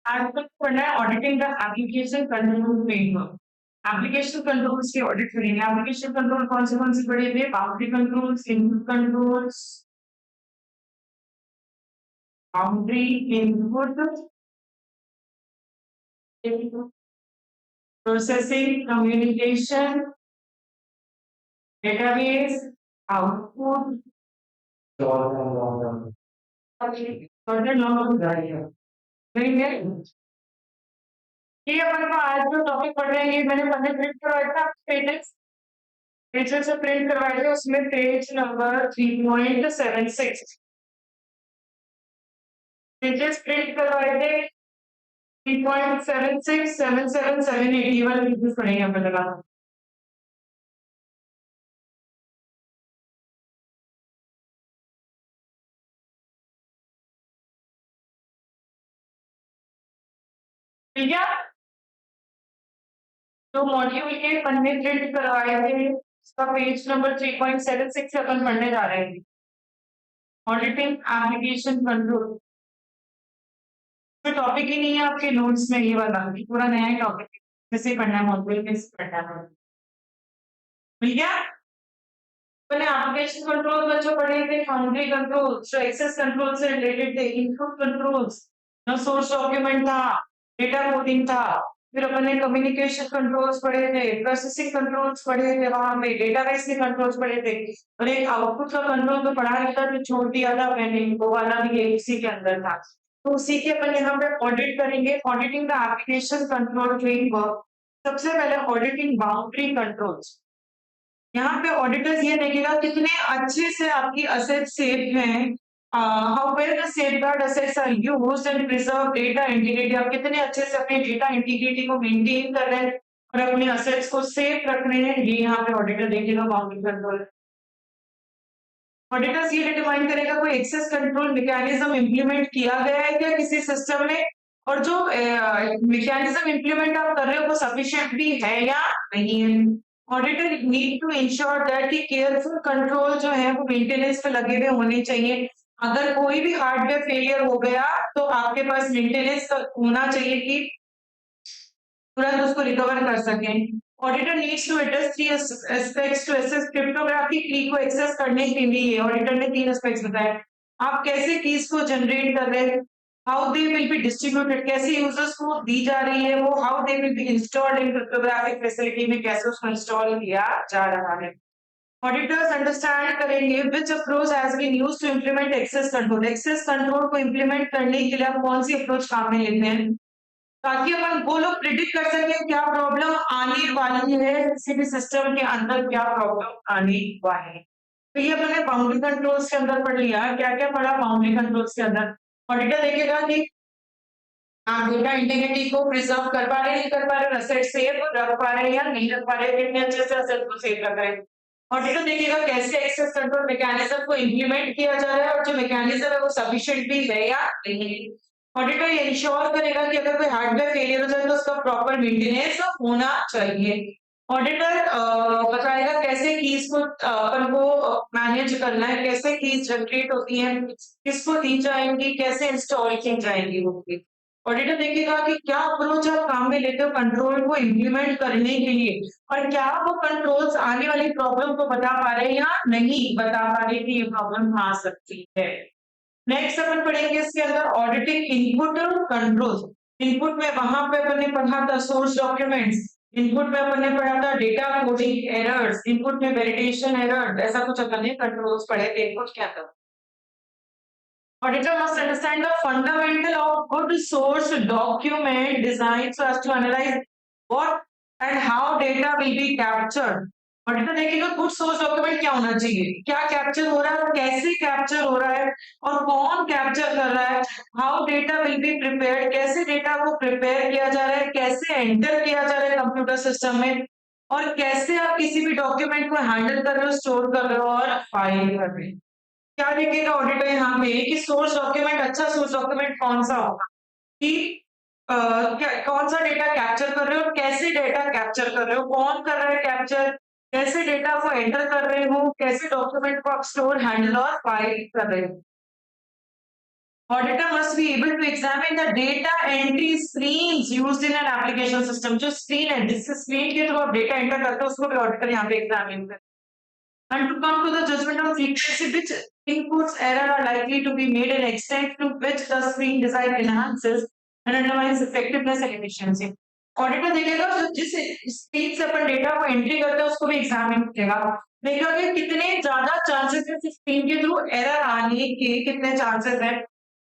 आज तक पढ़ना है ऑडिटिंग का application control framework. Application controls की ऑडिट करेंगे। एप्लीकेशन कंट्रोल कौन से पढ़े थे? Boundary controls, input controls, boundary, input, processing, communication, database, output, ये अपन को आज जो टॉपिक पढ़ रहे हैं ये मैंने पहले प्रिंट करवाया था पेजेस पेजेस से प्रिंट करवाए थे। उसमें पेज नंबर 3.76 पेजेस प्रिंट करवाए थे। 3.76 77 781 पेजेस पढ़ेंगे अपन लगातार। ठीक है, तो मॉड्यूल के पन्ने प्रिंट करवाए थे उसका पेज नंबर 3.76 अपन पढ़ने जा रहे हैं। ऑडिटिंग एप्लीकेशन कंट्रोल टॉपिक ही नहीं है आपके नोट्स में, ये वाला पूरा नया टॉपिक कैसे पढ़ना है, मॉड्यूल कैसे पढ़ना है। ठीक है, मैंने एप्लीकेशन कंट्रोल में जो पढ़े थे बाउंड्री कंट्रोल, जो एक्सेस कंट्रोल से रिलेटेड थे, इनपुट कंट्रोल्स, जो सोर्स डॉक्यूमेंट था, डेटा कोडिंग था, फिर अपन ने कम्युनिकेशन कंट्रोल्स पढ़े थे, प्रोसेसिंग कंट्रोल्स पढ़े थे, वहां पे डेटाबेस के कंट्रोल्स पढ़े थे, और एक आउटपुट का कंट्रोल तो पढ़ा नहीं था, जो छोड़ दिया था मैंने, वो वाला भी इसी के अंदर था। तो उसी के अपन यहाँ पे ऑडिट करेंगे। Auditing the application control framework. सबसे पहले ऑडिटिंग बाउंड्री कंट्रोल्स। यहाँ पे ऑडिटर्स ये देखेगा कितने अच्छे से आपकी असेट सेफ हैं, how well the safeguard assets are used and preserve data integrity. आप कितने अच्छे से अपनी डेटा इंटीग्रिटी को मेंटेन कर रहे हैं और अपने असेट्स को सेफ रख रहे हैं, ये यहाँ पे ऑडिटर देखेगा बाउंड्री कंट्रोल। ऑडिटर्स ये डिटरमाइन करेगा कोई एक्सेस कंट्रोल मैकेनिज्म इंप्लीमेंट किया गया है क्या किसी सिस्टम में, और जो मैकेनिज्म इंप्लीमेंट आप कर रहे हो वो सफिशिएंट भी है या नहीं है। Auditor need to ensure that कि केयरफुल कंट्रोल जो है वो मेंटेनेंस पे लगे हुए होने चाहिए। अगर कोई भी हार्डवेयर फेलियर हो गया तो आपके पास मेंटेनेंस होना चाहिए कि तुरंत उसको रिकवर कर सकें। Auditor needs to address three aspects to assess cryptographic key को एक्सेस करने के लिए। ऑडिटर ने 3 एस्पेक्ट्स बताए। आप कैसे कीज को जनरेट कर रहे हैं, how they will be distributed, कैसे यूजर्स को दी जा रही है वो, how they will be installed in cryptographic facility में कैसे उसको इंस्टॉल किया जा रहा है। ऑडिटर्स अंडरस्टैंड करेंगे which approach has been used to implement access control. Access control को इंप्लीमेंट करने के लिए आप कौन सी अप्रोच काम में लेते हैं, ताकि अपन वो लोग प्रिडिक्ट कर सके क्या प्रॉब्लम आने वाली है, किसी भी सिस्टम के अंदर क्या प्रॉब्लम आने वाली है। तो ये अपने बाउंड्री कंट्रोल्स के अंदर पढ़ लिया। क्या क्या पढ़ा बाउंड्री कंट्रोल्स के अंदर? ऑडिटर देखेगा कि आप डेटा इंटीग्रिटी को प्रिजर्व कर पा रहे हैं, नहीं कर पा रहे, एसेट सेफ रख पा रहे हैं या नहीं रख पा रहे हैं, कितने अच्छे से एसेट को सेफ रख रहे हैं। ऑडिटर देखेगा कैसे एक्सेस कंट्रोल मैकेनिज्म को इंप्लीमेंट किया जा रहा है और जो मैकेनिज्म है वो सफिशिएंट भी है या नहीं। ऑडिटर ये इंश्योर करेगा कि अगर कोई हार्डवेयर फेलियर हो जाए तो उसका प्रॉपर मेंटेनेंस होना चाहिए। ऑडिटर बताएगा कैसे कीज को अपन को मैनेज करना है, कैसे कीज जनरेट होती हैं, किसको दी जाएंगी, कैसे इंस्टॉल की जाएंगी वो। ऑडिटर देखेगा कि क्या अप्रोच आप काम में लेते हो कंट्रोल को इंप्लीमेंट करने के लिए, और क्या वो कंट्रोल्स आने वाली प्रॉब्लम को बता पा रहे हैं या नहीं बता पा रहे कि ये प्रॉब्लम आ सकती है। नेक्स्ट अपन पढ़ेंगे इसके अंदर ऑडिटिंग इनपुट कंट्रोल। इनपुट में वहां पे अपन ने पढ़ा था सोर्स डॉक्यूमेंट्स, इनपुट में अपन ने पढ़ा था डेटा कोडिंग एरर्स, इनपुट में वैलिडेशन एरर, ऐसा कुछ अपन ने कंट्रोल्स पढ़े थे। इनपुट क्या था? Auditor must understand the fundamental of good source document design so as to analyze what and how data will be captured. Auditor देखेगा गुड सोर्स डॉक्यूमेंट क्या होना चाहिए, क्या कैप्चर हो रहा है और कैसे कैप्चर हो रहा है और कौन कैप्चर कर रहा है, how data will be prepared, कैसे डेटा को प्रिपेयर किया जा रहा है, कैसे एंटर किया जा रहा है कंप्यूटर सिस्टम में, और कैसे आप किसी भी डॉक्यूमेंट को हैंडल कर रहे हो, स्टोर कर रहे हो और फाइल कर रहे हो। क्या देखेगा ऑडिटर यहाँ पे कि सोर्स डॉक्यूमेंट, अच्छा सोर्स डॉक्यूमेंट कौन सा होगा, कि कौन सा डेटा कैप्चर कर रहे हो, कैसे डेटा कैप्चर कर रहे हो, कौन कर रहा है कैप्चर, कैसे डेटा को एंटर कर रहे हो, कैसे डॉक्यूमेंट को आप स्टोर हैंडल और फाइल कर रहे हो। Auditor must be able to examine the data entry screens used in an application system. जो screen है, जिस screen के थ्रू आप data enter करते हो, उसको भी auditor यहाँ पे examine करता है. And to come to the judgment on frequency, which inputs error are likely to be made and extent to which the screen design enhances and undermines effectiveness and efficiency. Auditor देखेगा तो जिस speed से अपन data को entry करते हैं उसको भी examine करेगा. देखेगा कि कितने ज्यादा चांसेस है स्क्रीन के थ्रू एरर आने के, कितने चांसेस है,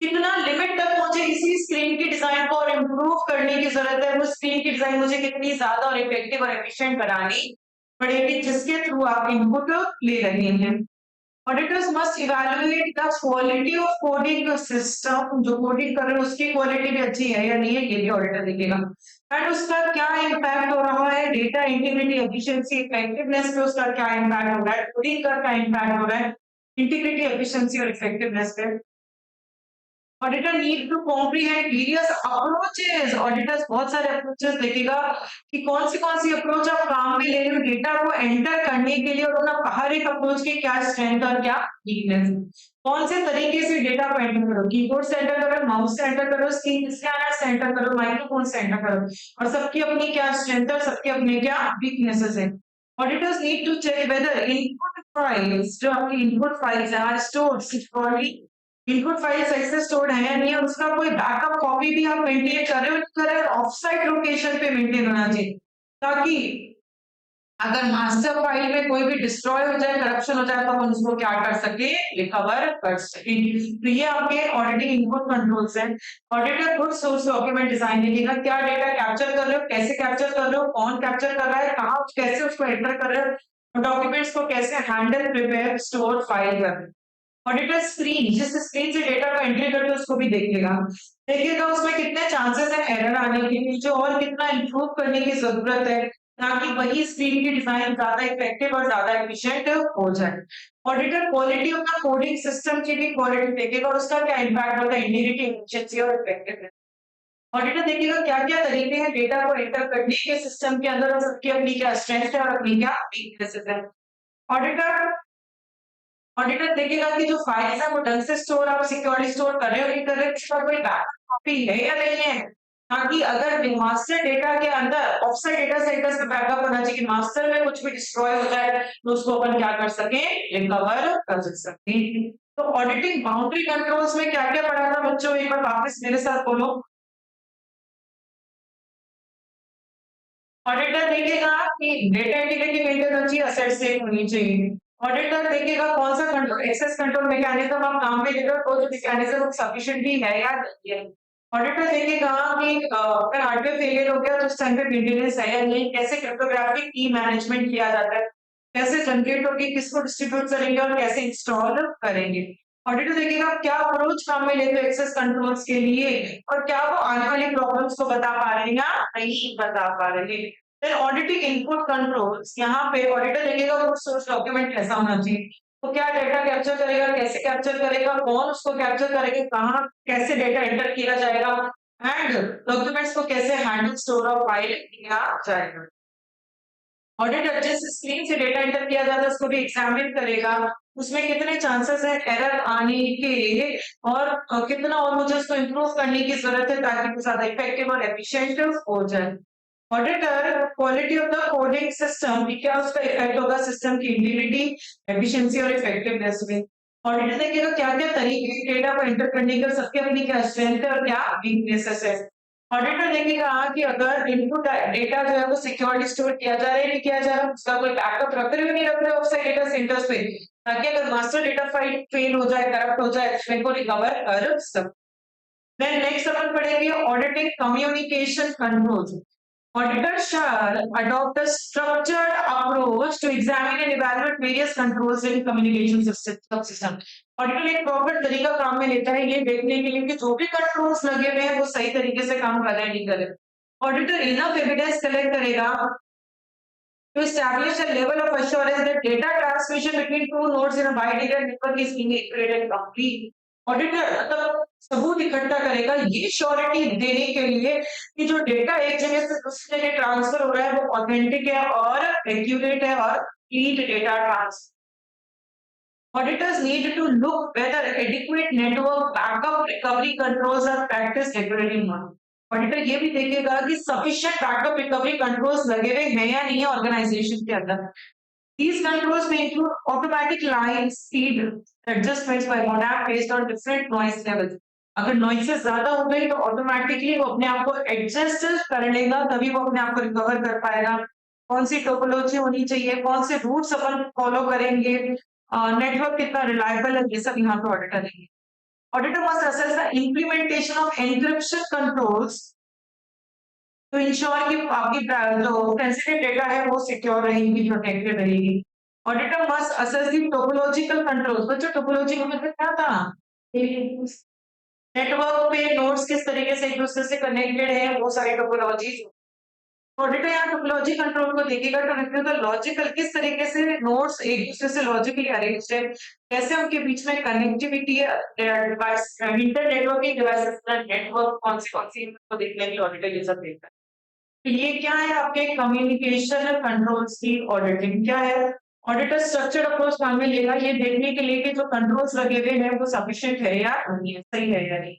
कितना लिमिट तक मुझे इसी स्क्रीन की डिजाइन को और इम्प्रूव करने की जरूरत है, वो स्क्रीन की डिजाइन मुझे कितनी ज्यादा और इफेक्टिव और एफिशिएंट बनानी पड़ेगी जिसके थ्रू आप इनपुट ले रहे हैं. Auditors must evaluate the quality of coding system. जो कोडिंग कर रहे हैं उसकी क्वालिटी भी अच्छी है या नहीं है, ये भी ऑडिटर देखेगा. एंड उसका क्या इम्पैक्ट हो रहा है डेटा इंटीग्रिटी, एफिशिएंसी, इफेक्टिवनेस पे उसका क्या इम्पैक्ट हो रहा है, कोडिंग का क्या इम्पैक्ट हो रहा है इंटीग्रिटी, एफिशिएंसी और इफेक्टिवनेस पे. Auditor need to comprehend various approaches. Auditors बहुत सारे अप्रोचेस देखेगा कि कौन सी अप्रोच आप काम में ले रहे हो डेटा को एंटर करने के लिए, और उन हर एक अप्रोच की क्या स्ट्रेंथ और क्या वीकनेस. कौन से तरीके से डेटा को एंटर करो, कीबोर्ड से एंटर करो, माउस से एंटर करो, स्कैनर से एंटर करो, माइक्रोफोन से एंटर करो, और सबकी अपनी क्या स्ट्रेंथ और सबके अपने क्या वीकनेसेस है. Auditors need to check whether input files, जो आपकी इनपुट फाइल्स है, are stored securely. Input file सही से स्टोर्ड है या नहीं है, उसका कोई बैकअप कॉपी भी आप मेंटेन कर रहे हो, ऑफ साइट लोकेशन पे मेंटेन होना चाहिए, ताकि अगर मास्टर फाइल में कोई भी डिस्ट्रॉय हो जाए, करप्शन हो जाए, तो हम उसको क्या कर सके, रिकवर कर सके. तो ये आपके ऑडिटिंग इनपुट कंट्रोल्स हैं. Auditor good source document design देखेगा, क्या डेटा कैप्चर कर रहे हो, कैसे कैप्चर कर रहे हो, कौन कैप्चर कर रहा है, कहाँ कैसे उसको एंटर कर रहे हो, डॉक्यूमेंट्स को कैसे हैंडल, प्रिपेयर, स्टोर, फाइल कर रहे हो. ऑडिटर स्क्रीन, जिस स्क्रीन से डेटा को एंट्री करते हैं उसको भी देखेगा उसमें कितने चांसेस है एरर आने के लिए, जो और कितना इंप्रूव करने की जरूरत है ताकि वही स्क्रीन की डिजाइन ज्यादा इफेक्टिव और ज्यादा एफिशिएंट हो जाए. Auditor quality of the coding system की भी क्वालिटी देखेगा और उसका क्या इम्पैक्ट होता है इंटीग्रिटी, एफिशिएंसी और इफेक्टिवनेस. ऑडिटर देखेगा क्या क्या तरीके हैं डेटा को एंटर करने के सिस्टम के अंदर और सबकी अपनी क्या स्ट्रेंथ है और अपनी क्या वीकनेसेस है. ऑडिटर देखेगा कि जो फाइल्स है वो ढंग से स्टोर, आप सिक्योरली स्टोर कर रहे हो नहीं कर रहे हो, इसका कोई बैकअप कॉपी है या नहीं है, ताकि अगर मास्टर डेटा के अंदर ऑफसाइट डेटा सेंटर्स में बैकअप होना चाहिए कि मास्टर में कुछ भी डिस्ट्रॉय हो जाए तो उसको अपन क्या कर सके, रिकवर कर सकते. तो ऑडिटिंग बाउंड्री कंट्रोल्स में क्या क्या पढ़ा था बच्चों, एक बार वापस मेरे साथ बोलो. ऑडिटर देखेगा कि डेटा इंटीग्रिटी मेंटेन होनी चाहिए, एसेट सेफ होनी चाहिए. ऑडिटर देखेगा कौन सा कंट्रोल, एक्सेस कंट्रोल मैकेनिज्म आप काम में ले रहे हो, तो मैकेनिज्म सफिशिएंटली है या नहीं है. ऑडिटर देखेगा कि अगर हार्डवेयर फेलियर हो गया तो उस टाइम पे मेंटेनेंस है या नहीं, कैसे क्रिप्टोग्राफिक की मैनेजमेंट किया जाता है, कैसे जनरेट होगी, किसको डिस्ट्रीब्यूट करेंगे और कैसे इंस्टॉल करेंगे. ऑडिटर देखेगा क्या अप्रोच काम में लेते हो एक्सेस कंट्रोल्स के लिए, और क्या वो आने वाली प्रॉब्लम्स को बता पा रहे हैं या नहीं बता पा रहे हैं. फिर ऑडिटिंग इनपुट कंट्रोल्स, यहाँ पे ऑडिटर देखेगा वो सोर्स डॉक्यूमेंट कैसा होना चाहिए, तो क्या डेटा कैप्चर करेगा, कैसे कैप्चर करेगा, कौन उसको कैप्चर करेगा, कहाँ कैसे डेटा एंटर किया जाएगा, एंड डॉक्यूमेंट्स को कैसे हैंडल, स्टोर और फाइल किया जाएगा. ऑडिटर जिस स्क्रीन से डेटा एंटर किया जाता है उसको भी एग्जामिन करेगा, उसमें कितने चांसेस है एरर आने के, और कितना और मुझे उसको इम्प्रूव करने की जरूरत है ताकि वो ज्यादा इफेक्टिव और एफिशिएंट हो जाए. Auditor quality of the coding system, क्या उसका इफेक्ट होगा सिस्टम की इंटीग्रिटी, एफिशिएंसी और इफेक्टिवनेस में. ऑडिटर देखेगा क्या क्या तरीके डेटा को एंटर करने के, सबके अपनी क्या स्ट्रेंथ है और क्या वीकनेसेस है. ऑडिटर देखेगा कि अगर इनपुट डेटा जो है वो सिक्योरली स्टोर किया जा रहा है नहीं किया जा रहा, उसका कोई बैकअप रख रहे हो नहीं रख रहे ऑफसाइट डेटा सेंटर्स पे, ताकि अगर मास्टर डेटा फाइल फेल हो जाए, करप्ट हो जाए, उसको रिकवर कर सकते. देन नेक्स्ट अपन पढ़ेंगे auditing communication controls. Auditor shall adopt a structured approach to examine and evaluate various controls in communication system. Auditor एक प्रॉपर तरीका काम में लेता है ये देखने के लिए कि जो भी कंट्रोल्स लगे हुए हैं वो सही तरीके से काम कर रहे हैं नहीं कर रहे. ऑडिटर इनफ एविडेंस कलेक्ट करेगा to establish a level of assurance that data transmission between two nodes in a bidirectional network is being accurate and complete. Auditor मतलब सबूत इकट्ठा करेगा ये श्योरिटी देने के लिए कि जो डेटा एक जगह से दूसरी जगह ट्रांसफर हो रहा है वो ऑथेंटिक है और एक्यूरेट है और complete data transfer. Auditors need to look whether adequate network backup recovery controls are practiced regularly or not. Auditor ये भी देखेगा कि sufficient backup recovery controls लगे हुए हैं या नहीं है ऑर्गेनाइजेशन के अंदर. These controls may include automatic line speed adjustments by modem based on different noise levels. अगर नॉइसेस ज्यादा हो गई तो ऑटोमेटिकली वो अपने आप को एडजस्ट कर लेगा, तभी वो अपने आप को रिकवर कर पाएगा. कौन सी टोपोलॉजी होनी चाहिए, कौन से रूट्स अपन फॉलो करेंगे, नेटवर्क कितना रिलायबल है, ये सब यहाँ पे ऑडिटर करेंगे. Auditor must assess the implementation of encryption controls to ensure कि आपकी जो sensitive data है वो secure रहेगी, protected रहेगी. Auditor must assess the topological controls. बच्चों topology का मतलब क्या था? नेटवर्क पे नोड्स किस तरीके से एक दूसरे से कनेक्टेड है, वो सारी टोपोलॉजी. ऑडिटर यहाँ टोपोलॉजी कंट्रोल को देखेगा तो लॉजिकल किस तरीके से नोड्स एक दूसरे से लॉजिकली अरेंज है, कैसे उनके बीच में कनेक्टिविटी है, डिवाइस इंटर नेटवर्किंग डिवाइसेस का नेटवर्क कौन सी को देखने के लिए ऑडिटर ये सब देखता है. तो ये क्या है आपके कम्युनिकेशन कंट्रोल्स की ऑडिटिंग क्या है. ऑडिटर स्ट्रक्चर्ड अप्रोच काम में लेगा ये देखने के लिए कि जो कंट्रोल्स लगे हुए हैं वो सफिशिएंट है या नहीं है, सही है या नहीं.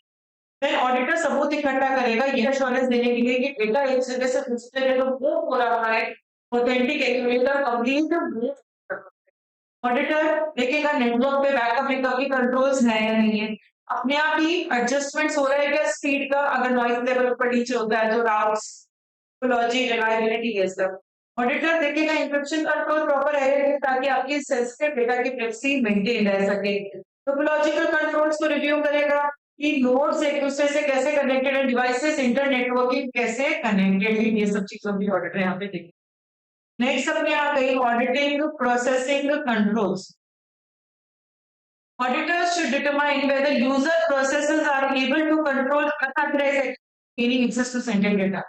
फिर ऑडिटर सबूत इकट्ठा करेगा ये एश्योरेंस देने के लिए कि डेटा एक जगह से दूसरी जगह तो मूव हो रहा है, ऑथेंटिक एक्यूरेट और कंप्लीट मूव. ऑडिटर देखेगा नेटवर्क पे बैकअप रिकवरी कंट्रोल्स है या नहीं है, अपने आप ही एडजस्टमेंट्स हो रहा है क्या स्पीड का, अगर नॉइज लेवल ऊपर नीचे होता है तो राउट्स टोपोलॉजी रिलायबिलिटी ये सब. ऑडिटर देखेगा इंक्रिप्शन कंट्रोल प्रॉपर है ताकि आपकी सेंसिटिव डेटा की प्राइवेसी मेंटेन रह सके. टोपोलॉजिकल कंट्रोल्स को रिव्यू करेगा कि नोड्स एक दूसरे से कैसे कनेक्टेड है, डिवाइसेस इंटर नेटवर्किंग कैसे कनेक्टेड है, ये सब चीजों की ऑडिटर यहाँ पे देखेंगे. नेक्स्ट अपने आ गई auditing processing controls. Auditors should determine whether user processes are able to control unauthorized meaning access to sensitive data.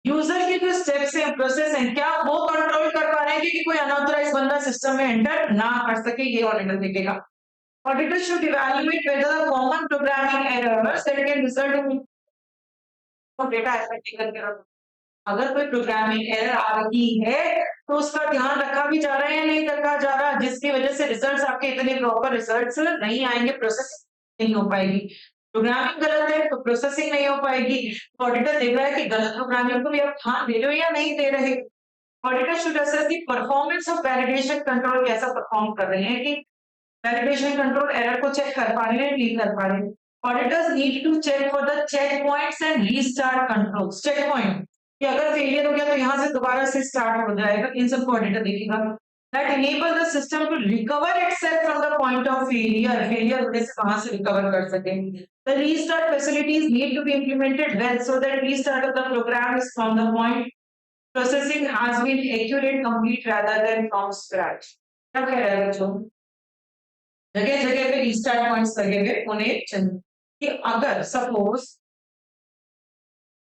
User की जो स्टेप्स है प्रोसेस है क्या वो कंट्रोल कर पा रहे हैं कि कोई अनऑथराइज बंदा सिस्टम में एंटर ना कर सके, ये ऑडिटर देखेगा. Auditor should evaluate whether the common programming errors that can result in data affecting करके. अगर कोई प्रोग्रामिंग एरर आ रही है तो उसका ध्यान रखा भी जा रहा है या नहीं रखा जा रहा, जिसकी वजह से रिजल्ट्स आपके इतने प्रॉपर रिजल्ट्स नहीं आएंगे, प्रोसेस नहीं हो पाएगी. प्रोग्रामिंग गलत है तो प्रोसेसिंग नहीं हो पाएगी. ऑडिटर देख रहा है कि गलत प्रोग्रामिंग को भी आप ध्यान दे रहे हो या नहीं दे रहे. Auditor should assess the performance of validation control, कैसा परफॉर्म कर रहे हैं कि वैलिडेशन कंट्रोल एरर को चेक कर पा रहे हैं नहीं कर पा रहे. Auditors need to check for the check points and restart controls. Check point कि अगर फेलियर हो गया तो यहाँ से दोबारा से स्टार्ट हो जाएगा, इन सबको ऑडिटर देखेगा. That enable the system to recover itself from the point of failure, failure होने से कहां से रिकवर कर सके. The restart facilities need to be implemented well so that restart of the program is from the point processing has been accurate complete rather than from scratch. क्या कह रहा है बच्चों, जगह जगह पे रीस्टार्ट पॉइंट्स लगे हुए होने चाहिए कि अगर सपोज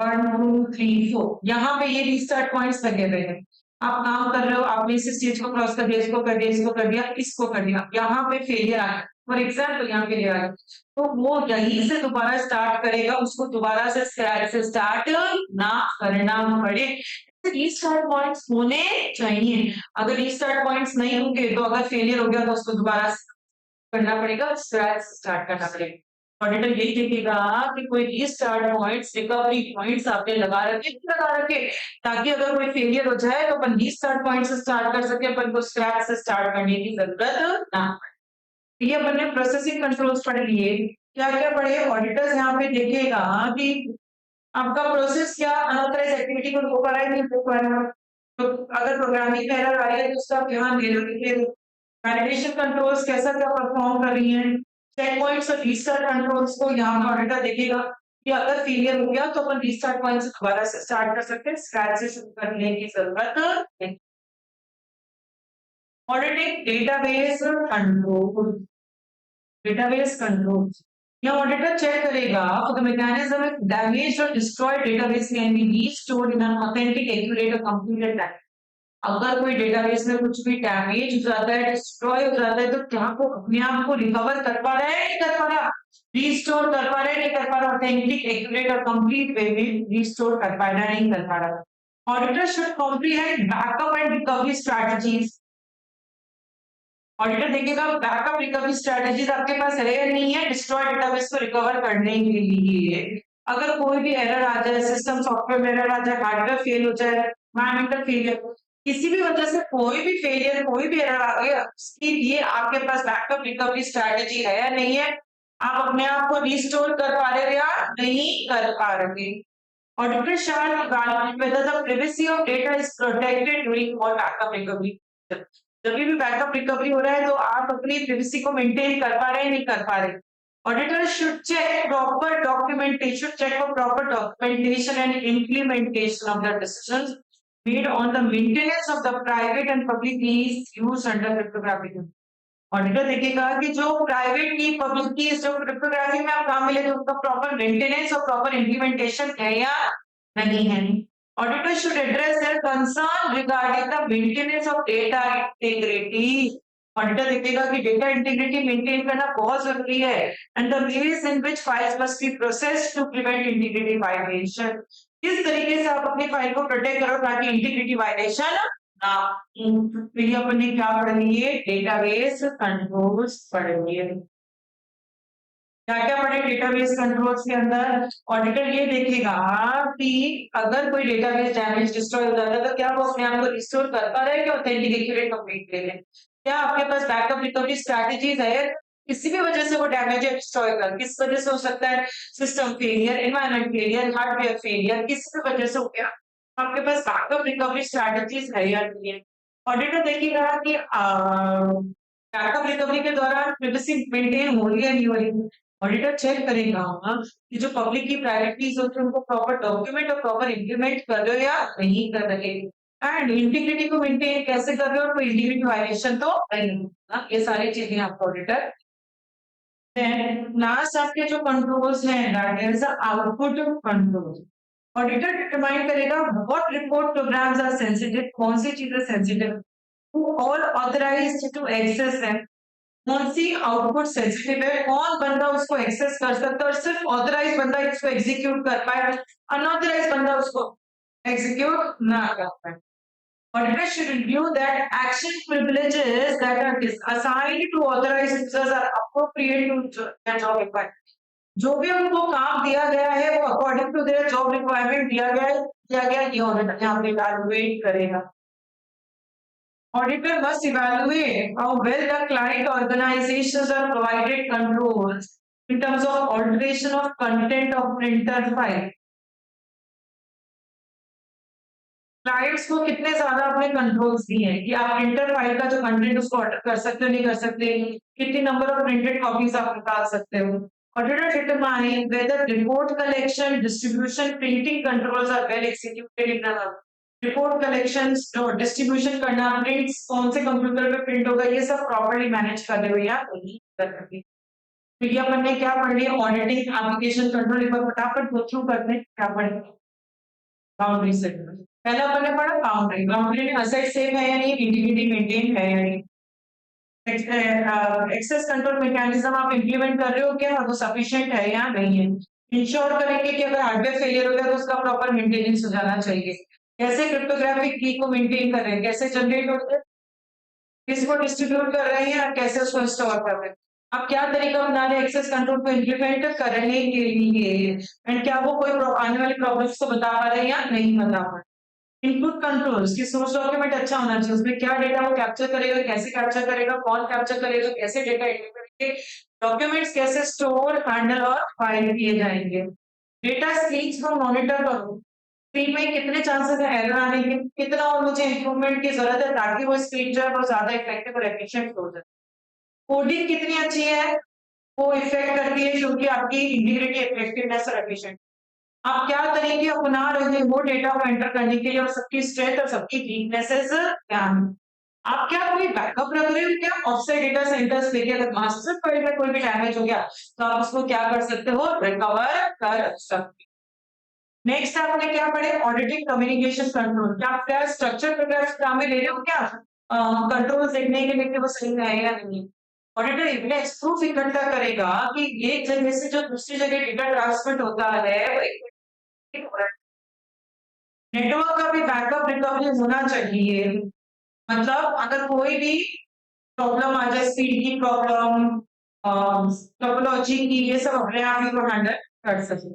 1 2 3 4 यहाँ पे ये रीस्टार्ट पॉइंट्स लगे हुए हैं, आप काम कर रहे हो, आपने इस स्टेज को क्रॉस कर दिया, इसको कर दिया, इसको कर दिया, इसको कर दिया, यहाँ पे फेलियर आया फॉर एग्जाम्पल, यहाँ पे आया तो वो यहीं से दोबारा स्टार्ट करेगा, उसको दोबारा से स्क्रैच से स्टार्ट ना करना पड़े. रीस्टार्ट पॉइंट्स होने चाहिए. अगर रीस्टार्ट पॉइंट्स नहीं होंगे तो अगर फेलियर हो गया तो उसको दोबारा करना पड़ेगा, स्क्रैच स्टार्ट करना पड़ेगा. ऑडिटर यही देखेगा कि कोई रीस्टार्ट पॉइंट्स रिकवरी पॉइंट्स आपने लगा रखे ताकि अगर कोई फेलियर हो जाए तो अपन रीस्टार्ट पॉइंट से स्टार्ट कर सके, अपन को स्क्रैच से स्टार्ट करने की जरूरत ना पड़े. ये अपन ने प्रोसेसिंग कंट्रोल्स पढ़ लिए. क्या क्या पढ़े ऑडिटर्स यहाँ पे देखेगा कि आपका प्रोसेस क्या अनऑथराइज एक्टिविटी को रोक रहा है नहीं रोक रहा है. तो अगर प्रोग्रामिंग एरर आ रही है तो उसका ध्यान दे लो. वैलिडेशन कंट्रोल्स कैसा क्या परफॉर्म कर रही हैं. चेक पॉइंट्स और रीस्टार्ट कंट्रोल्स को यहाँ का ऑडिटर देखेगा कि अगर फेलियर हो गया तो अपन रीस्टार्ट पॉइंट से दोबारा से स्टार्ट कर सकते हैं, स्क्रैच से शुरू करने की जरूरत नहीं. Auditing database control. Database control यहाँ ऑडिटर चेक करेगा for the mechanism if damaged or destroyed database can be restored in an authentic, accurate or completed time. अगर कोई डेटाबेस में कुछ भी डैमेज हो जाता है, डिस्ट्रॉय हो जाता है तो क्या वो अपने आप को रिकवर कर पा रहा है नहीं कर पा रहा, रीस्टोर कर पा रहा है नहीं कर पा रहा, ऑथेंटिक एक्यूरेट और कंप्लीट वे में रीस्टोर कर पा रहा नहीं कर पा रहा. Auditor should comprehend backup and recovery strategies. Auditor देखेगा बैकअप रिकवरी स्ट्रेटजीज आपके पास है या नहीं है डिस्ट्रॉय डेटाबेस को रिकवर करने के लिए। अगर कोई भी एरर आ जाए, सिस्टम सॉफ्टवेयर में एरर आ जाए, हार्डवेयर फेल हो जाए, एनवायरमेंटल फेलियर, किसी भी वजह से कोई भी फेलियर, कोई भी एरर आ गया, उसके लिए आपके पास बैकअप रिकवरी स्ट्रेटजी है या नहीं है, आप अपने आप को रिस्टोर कर पा रहे हो या नहीं कर पा रहे। Auditor shall evaluate whether the privacy of data is protected during all backup recovery. जब भी बैकअप रिकवरी हो रहा है तो आप अपनी प्रिवेसी को मेंटेन कर पा रहे हैं नहीं कर पा रहे। Auditor should check proper documentation, check for proper documentation and implementation of the decisions made on the maintenance of the private and public keys used under cryptography. Auditor देखेगा कि जो प्राइवेट की पब्लिक की जो क्रिप्टोग्राफी में आप काम मिले तो उसका प्रॉपर मेंटेनेंस और प्रॉपर इम्प्लीमेंटेशन है या नहीं है। Auditor should address their concern regarding the maintenance of data integrity. Auditor देखेगा कि डेटा इंटीग्रिटी मेंटेन करना बहुत जरूरी है and the ways in which files must be processed to prevent integrity violation. किस तरीके से आप अपनी फाइल को प्रोटेक्ट करो ताकि इंटीग्रिटी वायलेशन ना। फिर अपन ने क्या पढ़नी है, डेटाबेस कंट्रोल्स पढ़नी है। क्या क्या पढ़े डेटाबेस कंट्रोल्स के अंदर। ऑडिटर ये देखेगा कि अगर कोई डेटाबेस डैमेज डिस्ट्रॉय हो जाता है तो क्या वो अपने आप को रिस्टोर कर पा रहा है कि ऑथेंटिक एक्यूरेट कंप्लीट ले लें। क्या आपके पास बैकअप रिकवरी स्ट्रैटेजीज है, किसी भी वजह से वो डैमेज है डिस्ट्रॉय कर, किस वजह से हो सकता है, system failure, environment failure, hardware failure, किसी भी वजह से हो गया, आपके पास बैकअप रिकवरी स्ट्रैटेजीज है या नहीं है। ऑडिटर देखेगा कि बैकअप रिकवरी के दौरान प्राइवेसी मेंटेन हो रही है नहीं हो रही। ऑडिटर चेक करेगा कि जो पब्लिक की प्रायोरिटीज होती है उनको प्रॉपर डॉक्यूमेंट और प्रॉपर इम्प्लीमेंट कर रहे हो या नहीं कर रहे, एंड इंटीग्रिटी को मेंटेन कैसे कर रहे हो और कोई इंटीग्रिटी वायलेशन तो नहीं होगा। ये सारी चीजें आपको ऑडिटर। लास्ट आपके जो कंट्रोल्स हैं that is output control. Auditor determine करेगा what report programs are sensitive, कौन सी चीजें sensitive, who all authorized to access them, कौन सी आउटपुट सेंसिटिव है, कौन बंदा उसको एक्सेस कर सकता है और सिर्फ ऑथराइज बंदा इसको एग्जीक्यूट कर पाए, अनऑथराइज बंदा उसको एग्जीक्यूट ना कर पाए। Auditor should review that action privileges that are assigned to authorized users are appropriate to their job requirement। जो भी उनको काम दिया गया है वो according to their job requirement दिया गया है, ये ऑडिटर यहाँ पे इवैल्यूएट करेगा। Auditor must evaluate how well the client organizations are provided controls in terms of alteration of content of printer file। Clients को कितने ज्यादा अपने कंट्रोल्स दिए हैं कि आप प्रिंटर फाइल का जो कंटेंट उसको ऑर्डर कर सकते हो नहीं कर सकते, कितनी नंबर ऑफ प्रिंटेड कॉपीज आप निकाल सकते हो। Auditor determine whether report collection, distribution, printing controls are well executed in report collection, distribution करना, प्रिंट्स कौन से कंप्यूटर पे प्रिंट होगा, ये सब प्रॉपर्ली मैनेज कर रहे हो या नहीं कर रहे। फिर अपन ने क्या पढ़ लिया, ऑडिटिंग एप्लीकेशन कंट्रोल, एक बार फटाफट गो थ्रू करते हैं क्या पढ़े। बाउंड्री सेगमेंट पहला अपन ने पढ़ा बाउंड्री, बाउंड्री में असेट सेफ है या नहीं, इंटीग्रिटी मेंटेन है या नहीं, एक्सेस कंट्रोल मैकेनिज्म आप इंप्लीमेंट कर रहे हो क्या, वो सफिशिएंट है या नहीं है। इंश्योर करेंगे कि अगर हार्डवेयर फेलियर हो गया तो उसका प्रॉपर मेंटेनेंस हो जाना चाहिए। कैसे क्रिप्टोग्राफिक की को मेंटेन कर रहे हैं, कैसे जनरेट होते हैं, किसको डिस्ट्रीब्यूट कर रहे हैं और कैसे उसको स्टोर कर रहे हैं, आप क्या तरीका अपना रहे हैं एक्सेस कंट्रोल को इंप्लीमेंट करने के लिए, एंड क्या वो कोई आने वाली प्रॉब्लम्स को बता पा रहे हैं या नहीं बता पा रहे। इनपुट कंट्रोल्स की सोर्स डॉक्यूमेंट अच्छा होना चाहिए, उसमें क्या डेटा वो कैप्चर करेगा, कैसे कैप्चर करेगा, कौन कैप्चर करेगा, कैसे डेटा एंट्री करेंगे, डॉक्यूमेंट्स कैसे स्टोर, हैंडल और फाइल किए जाएंगे। डेटा स्ट्रीम्स को मॉनिटर करो, स्ट्रीम में कितने चांसेस है एरर आने के, कितना और मुझे इंप्रूवमेंट की जरूरत है ताकि वो स्ट्रीम जो है वो ज्यादा इफेक्टिव और एफिशिएंट हो जाए। कोडिंग कितनी अच्छी है वो इफेक्ट करती है क्योंकि आपकी इंटीग्रिटी, इफेक्टिवनेस और एफिशिएंट। आप क्या तरीके अपना रहे हो डेटा को एंटर करने के लिए और सबकी स्ट्रेंथ और सबकी वीकनेसेस क्या है। आप क्या कोई बैकअप रख रहे हो क्या ऑफसाइट डेटा सेंटर्स पे, अगर मास्टर फाइल में कोई भी डैमेज हो गया तो आप उसको क्या कर सकते हो, रिकवर कर सकते हो। नेक्स्ट आपने क्या पढ़े, ऑडिटिंग कम्युनिकेशन कंट्रोल, क्या आप क्या स्ट्रक्चर प्रोग्राम्स काम में ले रहे हो क्या, कंट्रोल देखने के लिए कि वो सही है या नहीं। ऑडिटर एविडेंस प्रूफ इकट्ठा करेगा कि एक जगह से जो दूसरी जगह डेटा ट्रांसफर होता है वो हो रहा है। नेटवर्क का भी बैकअप रिकवरी होना चाहिए, मतलब अगर कोई भी प्रॉब्लम आ जाए, स्पीड की प्रॉब्लम, टोपोलॉजी की, ये सब अपने आप ही को हैंडल कर सके।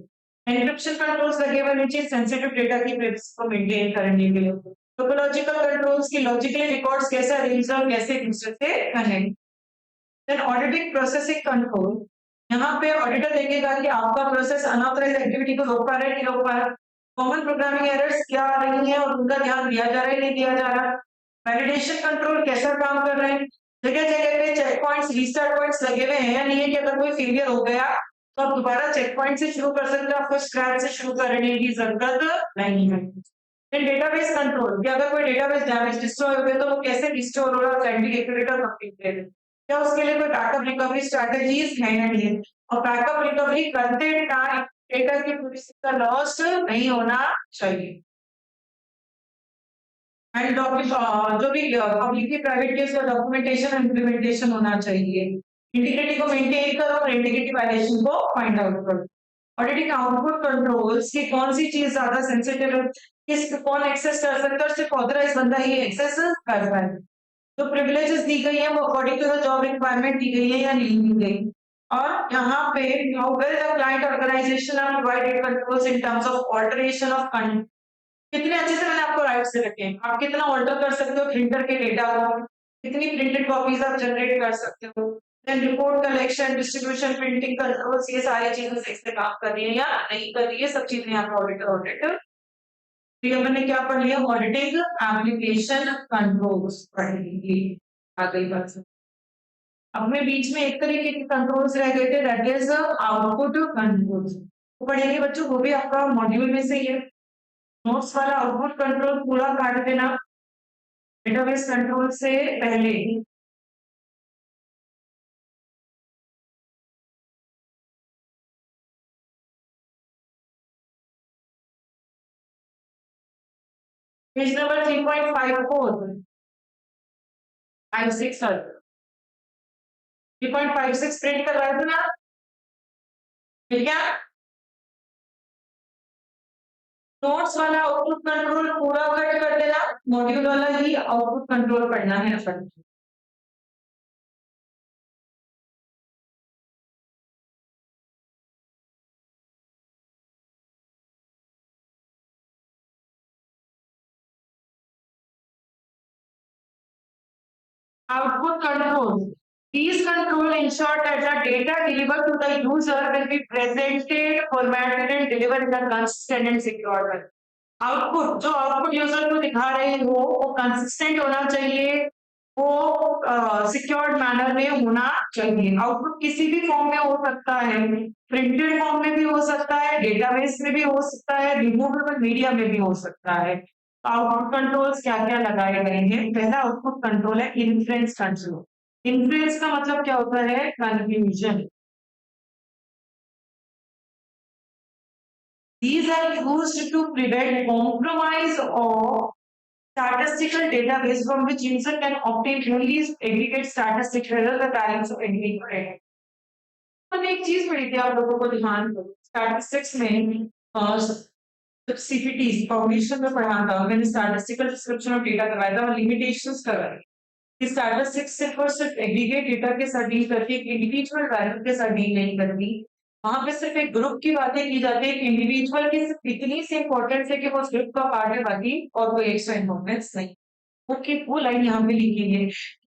एन्क्रिप्शन कंट्रोल्स लगे हुए नीचे सेंसिटिव डेटा की प्राइवेसी को मेंटेन करने के लिए। टोपोलॉजिकल कंट्रोल्स की लॉजिकली रिकॉर्ड्स कैसे अरेंज और कैसे एक दूसरे से connect. Then auditing processing control, यहाँ पे ऑडिटर देखेगा कि आपका प्रोसेस अनऑथराइज्ड एक्टिविटी को रोक पा रहा है, नहीं रोक पा रहा। कॉमन प्रोग्रामिंग एरर्स क्या आ रही हैं और उनका ध्यान दिया जा रहा है, नहीं दिया जा रहा। वैलिडेशन कंट्रोल कैसा काम कर रहे हैं, जगह जगह पे चेक पॉइंट्स, रीस्टार्ट पॉइंट्स लगे हुए हैं या नहीं है कि अगर कोई फेलियर हो गया तो आप दोबारा चेक पॉइंट से शुरू कर सकते हो, आपको स्क्रैच से शुरू करने की जरूरत नहीं है। फिर डेटाबेस कंट्रोल, कि अगर कोई डेटाबेस डैमेज डिस्ट्रॉय हो गया तो वो कैसे रिस्टोर होगा, साइंटिफिक एक्यूरेट और कंप्लीट, क्या उसके लिए कोई बैकअप रिकवरी स्ट्रेटजीज है या नहीं है, और बैकअप रिकवरी करते टाइम डेटा की पूरी का लॉस नहीं होना चाहिए। एंड जो भी पब्लिकली प्राइवेट केस का डॉक्यूमेंटेशन और इम्प्लीमेंटेशन होना चाहिए। इंटीग्रिटी को मेंटेन करो और इंटीग्रिटी वायलेशन को फाइंड आउट करो। ऑडिटिंग आउटपुट कंट्रोल्स की कौन सी चीज ज्यादा सेंसिटिव है, किस कौन एक्सेस कर सकता है और सिर्फ ऑथराइज बंदा ही एक्सेस कर पाए। जो प्रिविलेजेस दी गई है वो according to the job requirement दी गई है या नहीं दी गई। और यहाँ पे how well the client organization are provided controls in terms of alteration of content, कितने अच्छे से मैंने आपको राइट से रखे हैं, आप कितना ऑल्टर कर सकते हो प्रिंटर के डेटा को, कितनी प्रिंटेड कॉपीज आप जनरेट कर सकते हो। Then report collection, distribution, printing controls, ये सारी चीजें सही से काम कर रही है या नहीं कर रही है, सब चीजें यहाँ पे ऑडिटर तो हमने क्या पढ़ लिया, ऑडिटिंग एप्लीकेशन कंट्रोल्स पढ़ ली। आ गई बात। अब में बीच में एक तरीके के कंट्रोल्स रह गए थे, दैट इज आउटपुट कंट्रोल्स, तो पढ़ेंगे बच्चों, वो भी आपका मॉड्यूल में से ही है। नोट्स वाला आउटपुट कंट्रोल पूरा काट देना डेटाबेस कंट्रोल से पहले। पेज नंबर 3.54 56 सर 3.56 प्रिंट करवा दो ना, ठीक है। नोट्स वाला आउटपुट कंट्रोल पूरा कट कर देना, मॉड्यूल वाला ही आउटपुट कंट्रोल पढ़ना है अपन। Output controls. These control ensure that the data delivered to the user will be presented, formatted, and delivered in a consistent and secure way. Output जो output user को दिखा रहे हो वो कंसिस्टेंट होना चाहिए, वो सिक्योर्ड मैनर में होना चाहिए। आउटपुट किसी भी फॉर्म में हो सकता है, प्रिंटेड फॉर्म में भी हो सकता है, डेटाबेस में भी हो सकता है, रिमूवेबल मीडिया में भी हो सकता है। आउटपुट कंट्रोल्स क्या क्या लगाए गए हैं, पहला आउटपुट कंट्रोल है इन्फ्लुएंस कंट्रोल। इन्फ्लुएंस का मतलब क्या होता है, confusion. These are used to prevent compromise of statistical database from which user can obtain only aggregate statistics rather the balance of individual data. हमने एक चीज पढ़ी थी, आप लोगों को ध्यान दो, स्टैटिस्टिक्स में जब सीपीटी फाउंडेशन में पढ़ा था, मैंने स्टैटिस्टिकल डिस्क्रिप्शन ऑफ डेटा करवाया था और लिमिटेशंस करवाई कि स्टैटिस्टिक्स सिर्फ और सिर्फ एग्रीगेट डेटा के साथ डील करती है, इंडिविजुअल वैल्यू के साथ डील नहीं करती। वहां पे सिर्फ एक ग्रुप की बातें की जाती है, इंडिविजुअल की सिर्फ इतनी सी इंपॉर्टेंस है कि वो ग्रुप का पार्ट है, बाकी और कोई एक्स्ट्रा इंपॉर्टेंस नहीं। ओके, वो लाइन यहाँ पे लिखी है,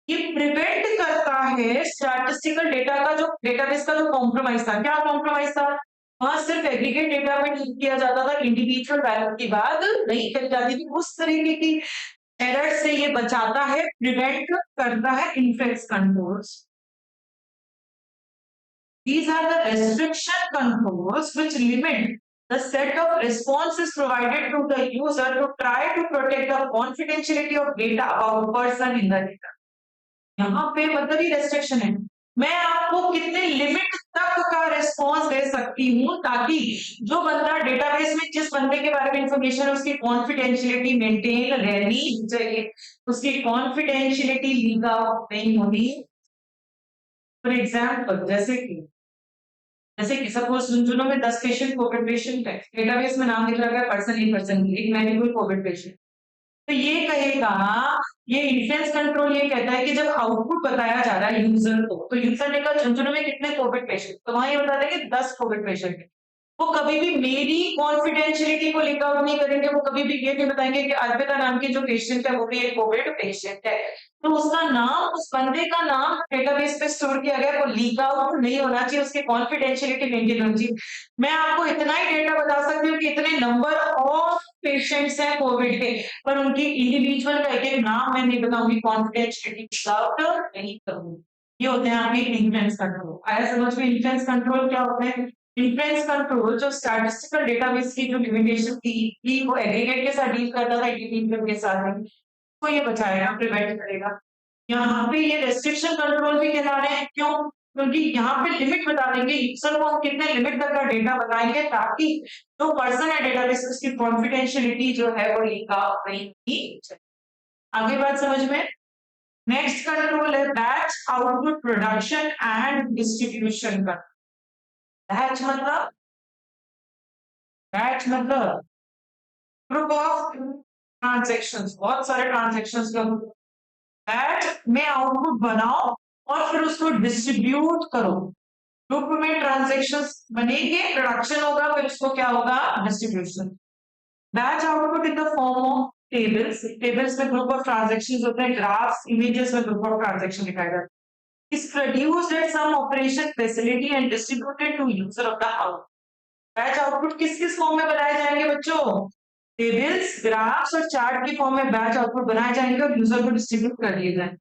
ये प्रिवेंट करता है स्टैटिस्टिकल डेटा का, जो डेटाबेस का जो कॉम्प्रोमाइज था। क्या कॉम्प्रोमाइज था, वहां सिर्फ एग्रीगेट डेटा में डील किया जाता था, इंडिविजुअल वैल्यू की बात नहीं करी जाती थी। उस तरीके की एरर से ये बचाता है, प्रिवेंट करता है influence controls. These are the restriction controls which limit the set of responses provided to the user to try to protect the confidentiality of data about person in the data. यहाँ पे मतलब ही restriction है, मैं आपको कितने limit तक का response दे सकती हूँ ताकि जो बंदा डेटाबेस में जिस बंदे के बारे में इंफॉर्मेशन है उसकी कॉन्फिडेंशियलिटी मेंटेन रहनी चाहिए, उसकी कॉन्फिडेंशियलिटी लीक आउट नहीं होनी। फॉर एग्जाम्पल जैसे कि सपोज सुनो में 10 पेशेंट कोविड पेशेंट है, डेटाबेस में नाम लिखा गया पर्सन, एक मैनेबल कोविड पेशेंट, तो ये कहेगा, ये इन्फ्लुएंस कंट्रोल ये कहता है कि जब आउटपुट बताया जा रहा है यूजर को, तो यूजर ने कहा झुंझुनू में कितने कोविड पेशेंट, तो वहां ये बता देंगे 10 कोविड पेशेंट है। वो कभी भी मेरी कॉन्फिडेंशियलिटी को लीक आउट नहीं करेंगे, वो कभी भी ये नहीं बताएंगे कि अर्पिता नाम की जो पेशेंट है वो भी एक कोविड पेशेंट है। तो उसका नाम, उस बंदे का नाम डेटाबेस पे स्टोर किया गया, वो लीक आउट नहीं होना चाहिए, उसकी कॉन्फिडेंशियलिटी मेंटेन होनी चाहिए। मैं आपको इतना ही डेटा बता सकती हूँ कि इतने नंबर ऑफ पेशेंट्स हैं कोविड के, पर उनकी इंडिविजुअल का एक नाम मैं नहीं बताऊंगी, कॉन्फिडेंशियलिटी आउट नहीं करूंगी। ये होते हैं आपके इन्फ्लुएंस कंट्रोल। आया समझ में इन्फ्लुएंस कंट्रोल क्या होते हैं? इन्फ्लुएंस कंट्रोल जो स्टैटिस्टिकल डेटाबेस की जो लिमिटेशन थी कि वो एग्रीगेट के साथ डील करता था, इंडिविजुअल के साथ नहीं, तो ये बचाएगा, प्रिवेंट करेगा। यहाँ पे ये रेस्ट्रिक्शन कंट्रोल भी कहला रहे हैं, क्यों? क्योंकि यहाँ पे लिमिट बता देंगे यूजर को, हम कितने लिमिट तक का डेटा बताएंगे ताकि जो पर्सन है डेटाबेस उसकी कॉन्फिडेंशियलिटी जो है वो लीक आउट नहीं की जाए। आगे बात समझ में? नेक्स्ट कंट्रोल है batch output production and distribution का। बैच मतलब ग्रुप ऑफ ट्रांजेक्शंस, बहुत सारे ट्रांजेक्शंस का बैच में आउटपुट बनाओ और फिर उसको डिस्ट्रीब्यूट करो। ग्रुप में ट्रांजेक्शंस बनेंगे, प्रोडक्शन होगा, फिर उसको क्या होगा? Distribution. Batch output in the form of tables, tables में ग्रुप ऑफ ट्रांजेक्शंस होते हैं, ग्राफ्स, इमेजेस में ग्रुप ऑफ ट्रांजेक्शन दिखाया जाता है। Is produced at some operation facility and distributed to user of the house. Batch output किस किस form में बनाए जाएंगे बच्चों? टेबल्स, ग्राफ्स और चार्ट की फॉर्म में बैच आउटपुट बनाए जाएंगे और यूजर को डिस्ट्रीब्यूट कर दिए जाएंगे।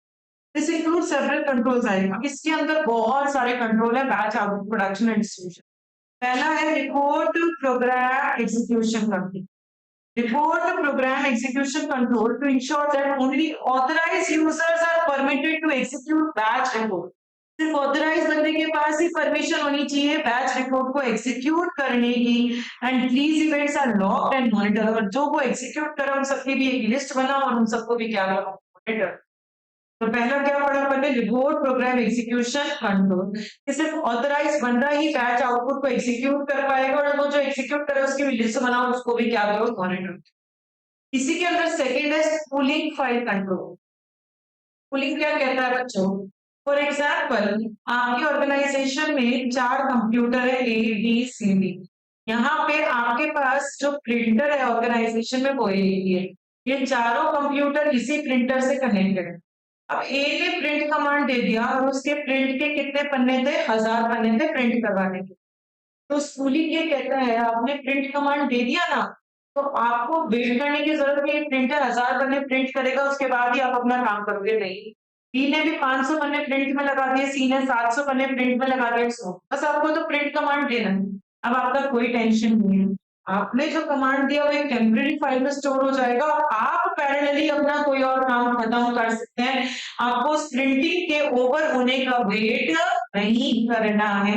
दिस इंक्लूड सेवरल कंट्रोल्स आएगा, इसके अंदर बहुत सारे कंट्रोल है batch output production and distribution. पहला है report program execution control. Report program execution control to ensure that only authorized users are permitted to execute batch report. सिर्फ ऑथराइज बंदे के पास ही परमिशन होनी चाहिए बैच रिपोर्ट को एग्जीक्यूट करने की, and please events are locked and monitor. और जो वो एग्जीक्यूट करा उन सबकी भी एक लिस्ट बना और उन सबको भी क्या करो? मॉनिटर। तो पहला क्या पढ़ा अपन ने? Report program execution control. सिर्फ ऑथराइज बंदा ही बैच आउटपुट को एग्जीक्यूट कर पाएगा, और वो जो एग्जीक्यूट करे उसकी भी लिस्ट बनाओ, उसको भी क्या करो? मॉनिटर। इसी के अंदर सेकेंड है पूलिंग फाइल कंट्रोल। पूलिंग क्या कहता है बच्चों? फॉर एग्जाम्पल, आपकी ऑर्गेनाइजेशन में 4 कंप्यूटर है, ए बी सी डी। यहाँ पे आपके पास जो प्रिंटर है ऑर्गेनाइजेशन में वो है, ये चारों कंप्यूटर इसी प्रिंटर से कनेक्टेड है। अब ए ने प्रिंट कमांड दे दिया और उसके प्रिंट के कितने पन्ने थे? 1000 पन्ने थे प्रिंट करवाने के। तो स्कूलिंग ये कहता है, आपने प्रिंट कमांड दे दिया ना, तो आपको वेट करने की जरूरत नहीं, प्रिंटर 1000 पन्ने प्रिंट करेगा, उसके बाद ही आप अपना काम करोगे। नहीं, बी ने भी 500 पन्ने प्रिंट में लगा दिए, सी ने 700 पन्ने प्रिंट में लगा दिए, बस आपको तो प्रिंट कमांड देना है। अब आपका कोई टेंशन नहीं है, आपने जो कमांड दिया वो एक टेम्परेरी फाइल में स्टोर हो जाएगा और आप पैरेलली अपना कोई और काम खत्म कर सकते हैं। आपको प्रिंटिंग के ओवर होने का वेट नहीं करना है।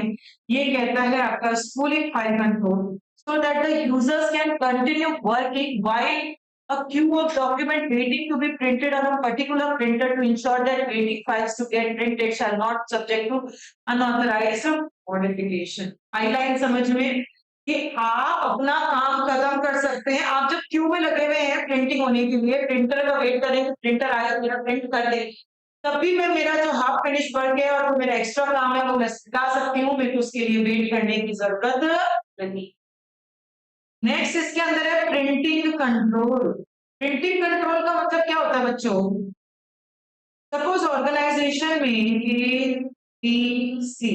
ये कहता है आपका spooling file control, so that the users can continue working while a queue of document waiting to be printed on a particular printer to ensure that waiting files to get printed shall not subject to unauthorized modification. Highline समझ में कि आप अपना काम खत्म कर सकते हैं। आप जब क्यू में लगे हुए हैं प्रिंटिंग होने के लिए, प्रिंटर का वेट करें, प्रिंटर आएगा मेरा प्रिंट कर दे, तभी मैं मेरा जो हाफ फिनिश वर्क है और मेरा एक्स्ट्रा काम है वो मैं सिखा सकती हूँ, मेरे को उसके लिए वेट करने की जरूरत नहीं। नेक्स्ट इसके अंदर है प्रिंटिंग कंट्रोल। प्रिंटिंग कंट्रोल का मतलब क्या होता है बच्चों? सपोज ऑर्गेनाइजेशन में ए बी सी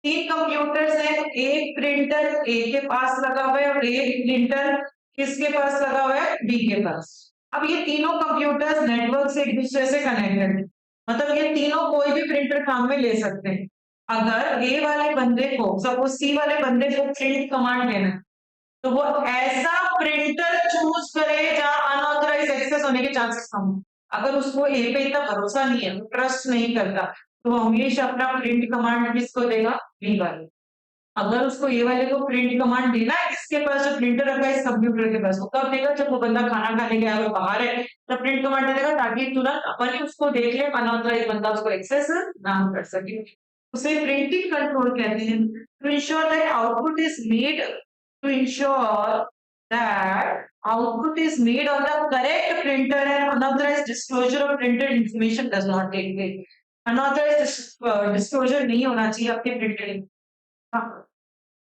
3 कंप्यूटर्स हैं, एक प्रिंटर ए के पास लगा हुआ है और एक प्रिंटर किसके पास लगा हुआ है? बी के पास। अब ये तीनों कंप्यूटर्स नेटवर्क से एक दूसरे से कनेक्टेड है, मतलब ये तीनों कोई भी प्रिंटर काम में ले सकते हैं। अगर ए वाले बंदे को, सपोज सी वाले बंदे को प्रिंट कमांड देना है, तो वो ऐसा प्रिंटर चूज करे जहां अनऑथराइज एक्सेस होने के चांसेस कम हो। अगर उसको ए पे इतना भरोसा नहीं है, ट्रस्ट नहीं करता, तो वो हमेशा अपना प्रिंट कमांड किसको देगा? बी वाले। अगर उसको ए वाले को प्रिंट कमांड देना है, इसके पास जो प्रिंटर रखा है इस कंप्यूटर के पास, वो कब देगा? जब वो बंदा खाना खाने गया है, बाहर है, तब प्रिंट कमांड देगा ताकि तुरंत अपन ही उसको देख ले, अनऑथराइज बंदा उसको एक्सेस ना कर सके। उसे प्रिंटिंग कंट्रोल कहते हैं। To ensure that output is made, to ensure that output is made on the correct printer and unauthorized disclosure of printed information does not take place. Unauthorized disclosure नहीं होना चाहिए आपके printed.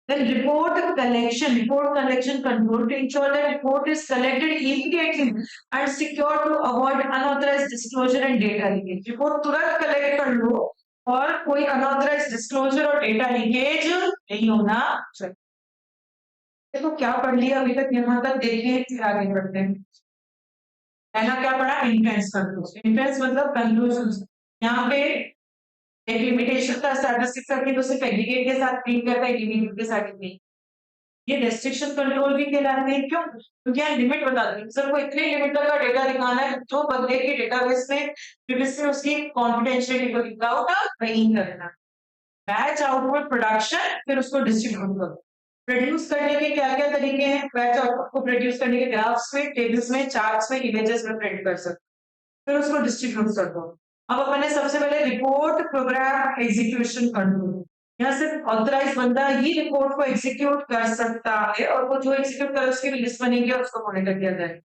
Then report collection control to ensure that report is collected immediately and secure to avoid unauthorized disclosure and data leakage. Report तुरंत collect कर लो और कोई unauthorized disclosure और data leakage नहीं होना चाहिए. देखो क्या पढ़ लिया अभी तक यहाँ तक देखिए फिर आगे बढ़ते हैं. पहला क्या पढ़ा इंटेंस कंक्लूजन. इंटेंस मतलब कंक्लूजन. यहाँ पे एक लिमिटेशन का स्टैटिस्टिक्स का कि तो सिर्फ एग्रीगेट के साथ ट्रीट करता है इंडिविजुअल के साथ नहीं. ये रेस्ट्रिक्शन कंट्रोल भी कहलाते हैं. क्यों? क्योंकि यहाँ लिमिट बता दें सर को इतने लिमिट तक का डेटा दिखाना है जो बंदे के डेटाबेस में प्रीवियस में उसकी कॉन्फिडेंशियलिटी को विदाउट नहीं करना. बैच आउटपुट प्रोडक्शन फिर उसको डिस्ट्रीब्यूट करो. प्रोड्यूस करने के क्या क्या तरीके हैं? बैच आउटपुट को प्रोड्यूस करने के ग्राफ्स में, टेबल्स में, चार्ट्स में, इमेजेस में प्रिंट कर सकते. फिर उसको डिस्ट्रीब्यूट कर दो. अब अपन ने सबसे पहले रिपोर्ट प्रोग्राम एग्जीक्यूशन कंट्रोल. यहाँ सिर्फ ऑथराइज बंदा ही रिपोर्ट को एग्जीक्यूट कर सकता है और वो जो एग्जीक्यूट करे उसकी लिस्ट बनेगी और उसको मॉनिटर किया जाएगा.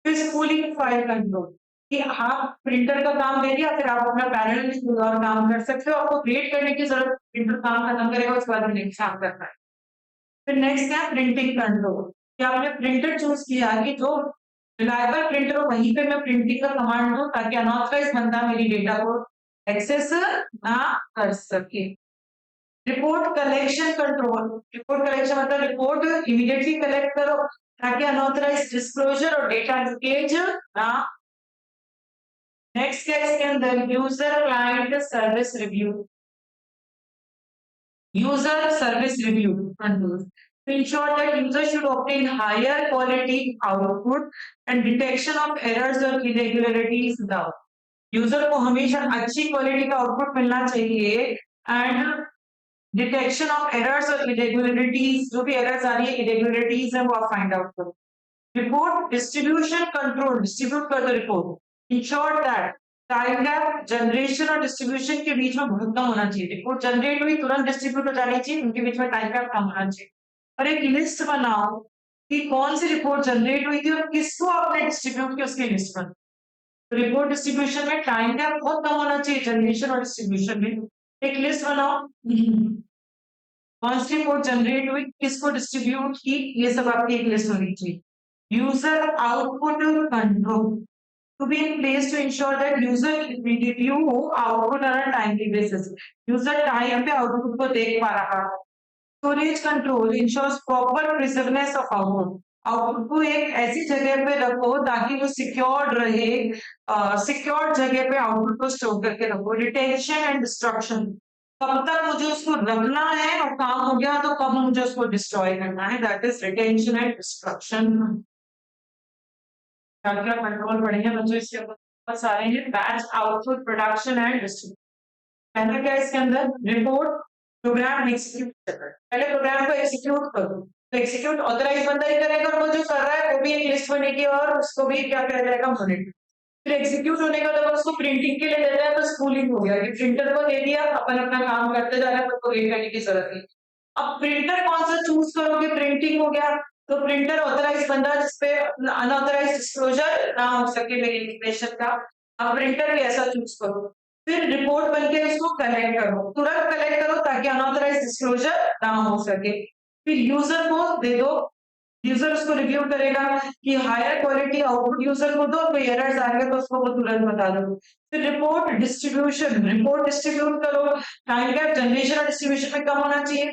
फिर स्पूलिंग फाइल कंट्रोल कि आप प्रिंटर का काम दे दिया फिर आप अपना पैरेलल और काम कर सकते हो. आपको क्रिएट करने की जरूरत, प्रिंटर काम खत्म करेगा उसके बाद नेक्स्ट काम करना है. फिर नेक्स्ट क्या प्रिंटिंग कंट्रोल कि आपने प्रिंटर चूज किया कि जो रिलायबल प्रिंटर हो वहीं पे मैं प्रिंटिंग का कमांड दूं ताकि अनऑथराइज बंदा मेरी डेटा को एक्सेस ना कर सके. Report collection control. Report collection मतलब रिपोर्ट इमीडिएटली कलेक्ट करो ताकि अनऑथराइज डिस्क्लोजर और डेटा लीकेज ना. नेक्स्ट क्या इसके अंदर user client service review. User service review controls to ensure that user should obtain higher quality output and detection of errors or irregularities without. User को हमेशा अच्छी क्वालिटी का output मिलना चाहिए एंड डिटेक्शन ऑफ एरर्स और irregularities, जो भी errors आ रही है irregularities है वो आप फाइंड आउट करो. Report distribution control. डिस्ट्रीब्यूट कर दो report. Ensure that time gap generation और डिस्ट्रीब्यूशन के बीच में बहुत कम होना चाहिए. रिपोर्ट जनरेट हुई तुरंत डिस्ट्रीब्यूट हो जानी चाहिए, उनके बीच में टाइम गैप कम होना चाहिए. और एक लिस्ट बनाओ कि कौन सी रिपोर्ट जनरेट हुई थी और किसको आपने डिस्ट्रीब्यूट किया उसकी लिस्ट बना. तो रिपोर्ट डिस्ट्रीब्यूशन में टाइम गैप बहुत कम होना चाहिए जनरेशन और डिस्ट्रीब्यूशन में. एक लिस्ट बनाओ कौन सी रिपोर्ट जनरेट हुई, किसको डिस्ट्रीब्यूट की, ये सब आपकी एक लिस्ट होनी चाहिए. User output control to be in place to ensure that user review output on a timely basis. User time पे output को देख पा रहा है. Storage control ensures proper preservedness of output. Output को एक ऐसी जगह पे रखो ताकि वो सिक्योर्ड रहे. सिक्योर्ड जगह पे आउटपुट को स्टोर करके रखो. रिटेंशन एंड डिस्ट्रक्शन कब तक मुझे उसको रखना है और काम हो गया तो कब मुझे उसको डिस्ट्रॉय करना है. That is retention and destruction. क्या कंट्रोल पढ़ेंगे बच्चों इसके बहुत सारे हैं. Batch output production and distribution. पहला क्या इसके अंदर रिपोर्ट प्रोग्राम एग्जीक्यूट. पहले प्रोग्राम को एग्जीक्यूट करो. तो एग्जीक्यूट ऑथराइज बंदा ही करेगा और वो जो कर रहा है वो भी एक लिस्ट बनेगी और उसको भी क्या किया जाएगा मॉनिटर. फिर एग्जीक्यूट होने का जब उसको प्रिंटिंग के लिए देता है तो स्कूलिंग हो गया कि प्रिंटर को दे दिया अपन अपना काम करते जा रहे हैं, तो वेट करने की जरूरत नहीं. अब प्रिंटर कौन सा चूज करोगे. प्रिंटिंग हो गया तो प्रिंटर ऑथराइज बंदा जिसपे अनऑथराइज डिस्क्लोजर ना हो सके मेरी इंफॉर्मेशन का. अब प्रिंटर भी ऐसा चूज करो. फिर रिपोर्ट बनके इसको कलेक्ट करो. तुरंत कलेक्ट करो ताकि अनऑथराइज डिस्क्लोजर ना हो सके. फिर यूजर को दे दो. यूजर उसको रिव्यू करेगा कि हायर क्वालिटी आउटपुट यूजर को दो. कोई एरर्स आ गए तो उसको वो तुरंत बता दो. फिर रिपोर्ट डिस्ट्रीब्यूशन. रिपोर्ट डिस्ट्रीब्यूट करो. टाइम गैप जनरेशन और डिस्ट्रीब्यूशन में कम होना चाहिए.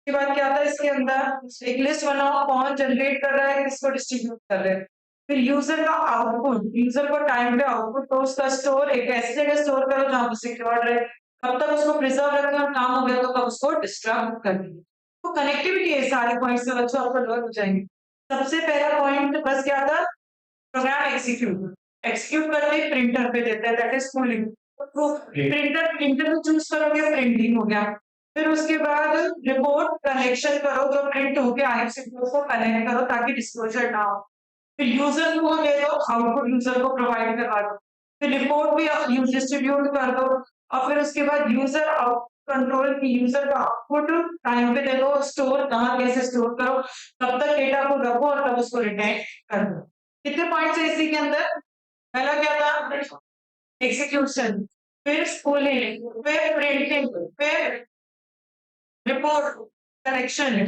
के बाद क्या आता है इसके अंदर एक लिस्ट बनाओ कौन जनरेट कर रहा है किसको डिस्ट्रीब्यूट कर रहे हैं. फिर यूजर का आउटपुट. यूजर को टाइम पे आउटपुट तो उसका स्टोर एक ऐसी जगह स्टोर करो जहां पर सिक्योर रहे. कब तक उसको प्रिजर्व रखें और काम हो गया तो कब उसको डिस्ट्रक्ट कर दें. तो कनेक्टिविटी है सारे पॉइंट्स से बच्चों आपको डर हो जाएंगे. सबसे पहला पॉइंट बस क्या था प्रोग्राम एग्जीक्यूट. एग्जीक्यूट करके प्रिंटर पे देता है दैट इज कूलिंग. तो प्रिंटर को चूज करोगे प्रिंटिंग हो गया. फिर उसके बाद रिपोर्ट कलेक्शन करो जो प्रिंट हो गया है उसको कलेक्ट करो ताकि डिस्क्लोजर ना हो. फिर यूजर को दे दो आउटपुट यूजर को प्रोवाइड करवा दो. फिर रिपोर्ट भी डिस्ट्रीब्यूट कर दो और फिर उसके बाद यूजर कंट्रोल की यूजर का आउटपुट टाइम पे दे दो, स्टोर कहाँ कैसे स्टोर करो, कब तक डेटा को रखो और तब उसको रिटर्न कर दो। कितने पॉइंट्स है इसी के अंदर? पहला क्या था? एग्जीक्यूशन, फिर स्कूलिंग, फिर प्रिंटिंग, फिर रिपोर्ट कलेक्शन।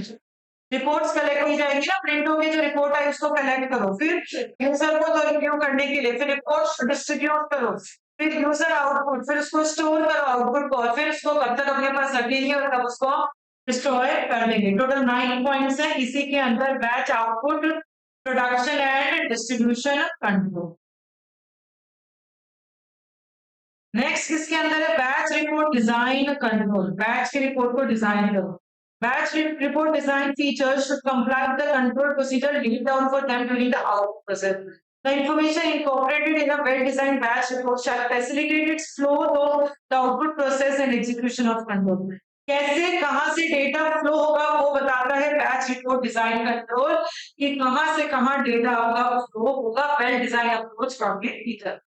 रिपोर्ट्स कलेक्ट की जाएंगी ना, प्रिंट होगी जो रिपोर्ट आई उसको कलेक्ट करो, फिर यूजर को रिव्यू करने के लिए, फिर रिपोर्ट डिस्ट्रीब्यूट करो, फिर यूजर आउटपुट, फिर उसको स्टोर करो आउटपुट को, और फिर उसको कब तक अपने पास रखेंगे और कब उसको डिस्ट्रॉय कर देंगे। टोटल 9 पॉइंट्स है इसी के अंदर, batch, output, production and distribution control. Next किसके अंदर है? Batch report design control. Batch की रिपोर्ट को डिजाइन करो। Batch report design features should comply with the control procedure laid down for them during the output process. The information incorporated in a well-designed batch report shall facilitate its flow through the output process and execution of control. कैसे कहां से data flow होगा वो बताता है batch report design control, कि कहां से कहां डेटा होगा फ्लो होगा well design approach from the feature.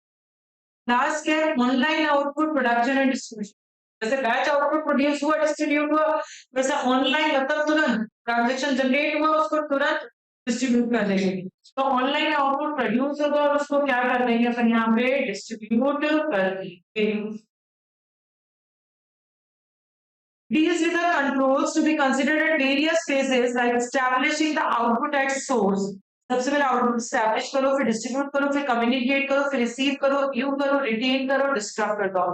Last क्या है? Online output production and distribution. जैसे बैच आउटपुट प्रोड्यूस हुआ, डिस्ट्रीब्यूट हुआ, वैसे ऑनलाइन मतलब तुरंत ट्रांजेक्शन जनरेट हुआ उसको तुरंत डिस्ट्रीब्यूट कर देंगे। तो ऑनलाइन आउटपुट प्रोड्यूस होगा और उसको क्या कर देंगे अपन यहाँ पे? डिस्ट्रीब्यूट कर देंगे। Deals with the controls to be considered at various phases like establishing the output at source. सबसे पहले आउटपुट स्टैब्लिश करो, फिर डिस्ट्रीब्यूट करो, फिर कम्युनिकेट करो, फिर रिसीव करो, व्यू करो, रिटेन करो, डिस्ट्रब कर दो।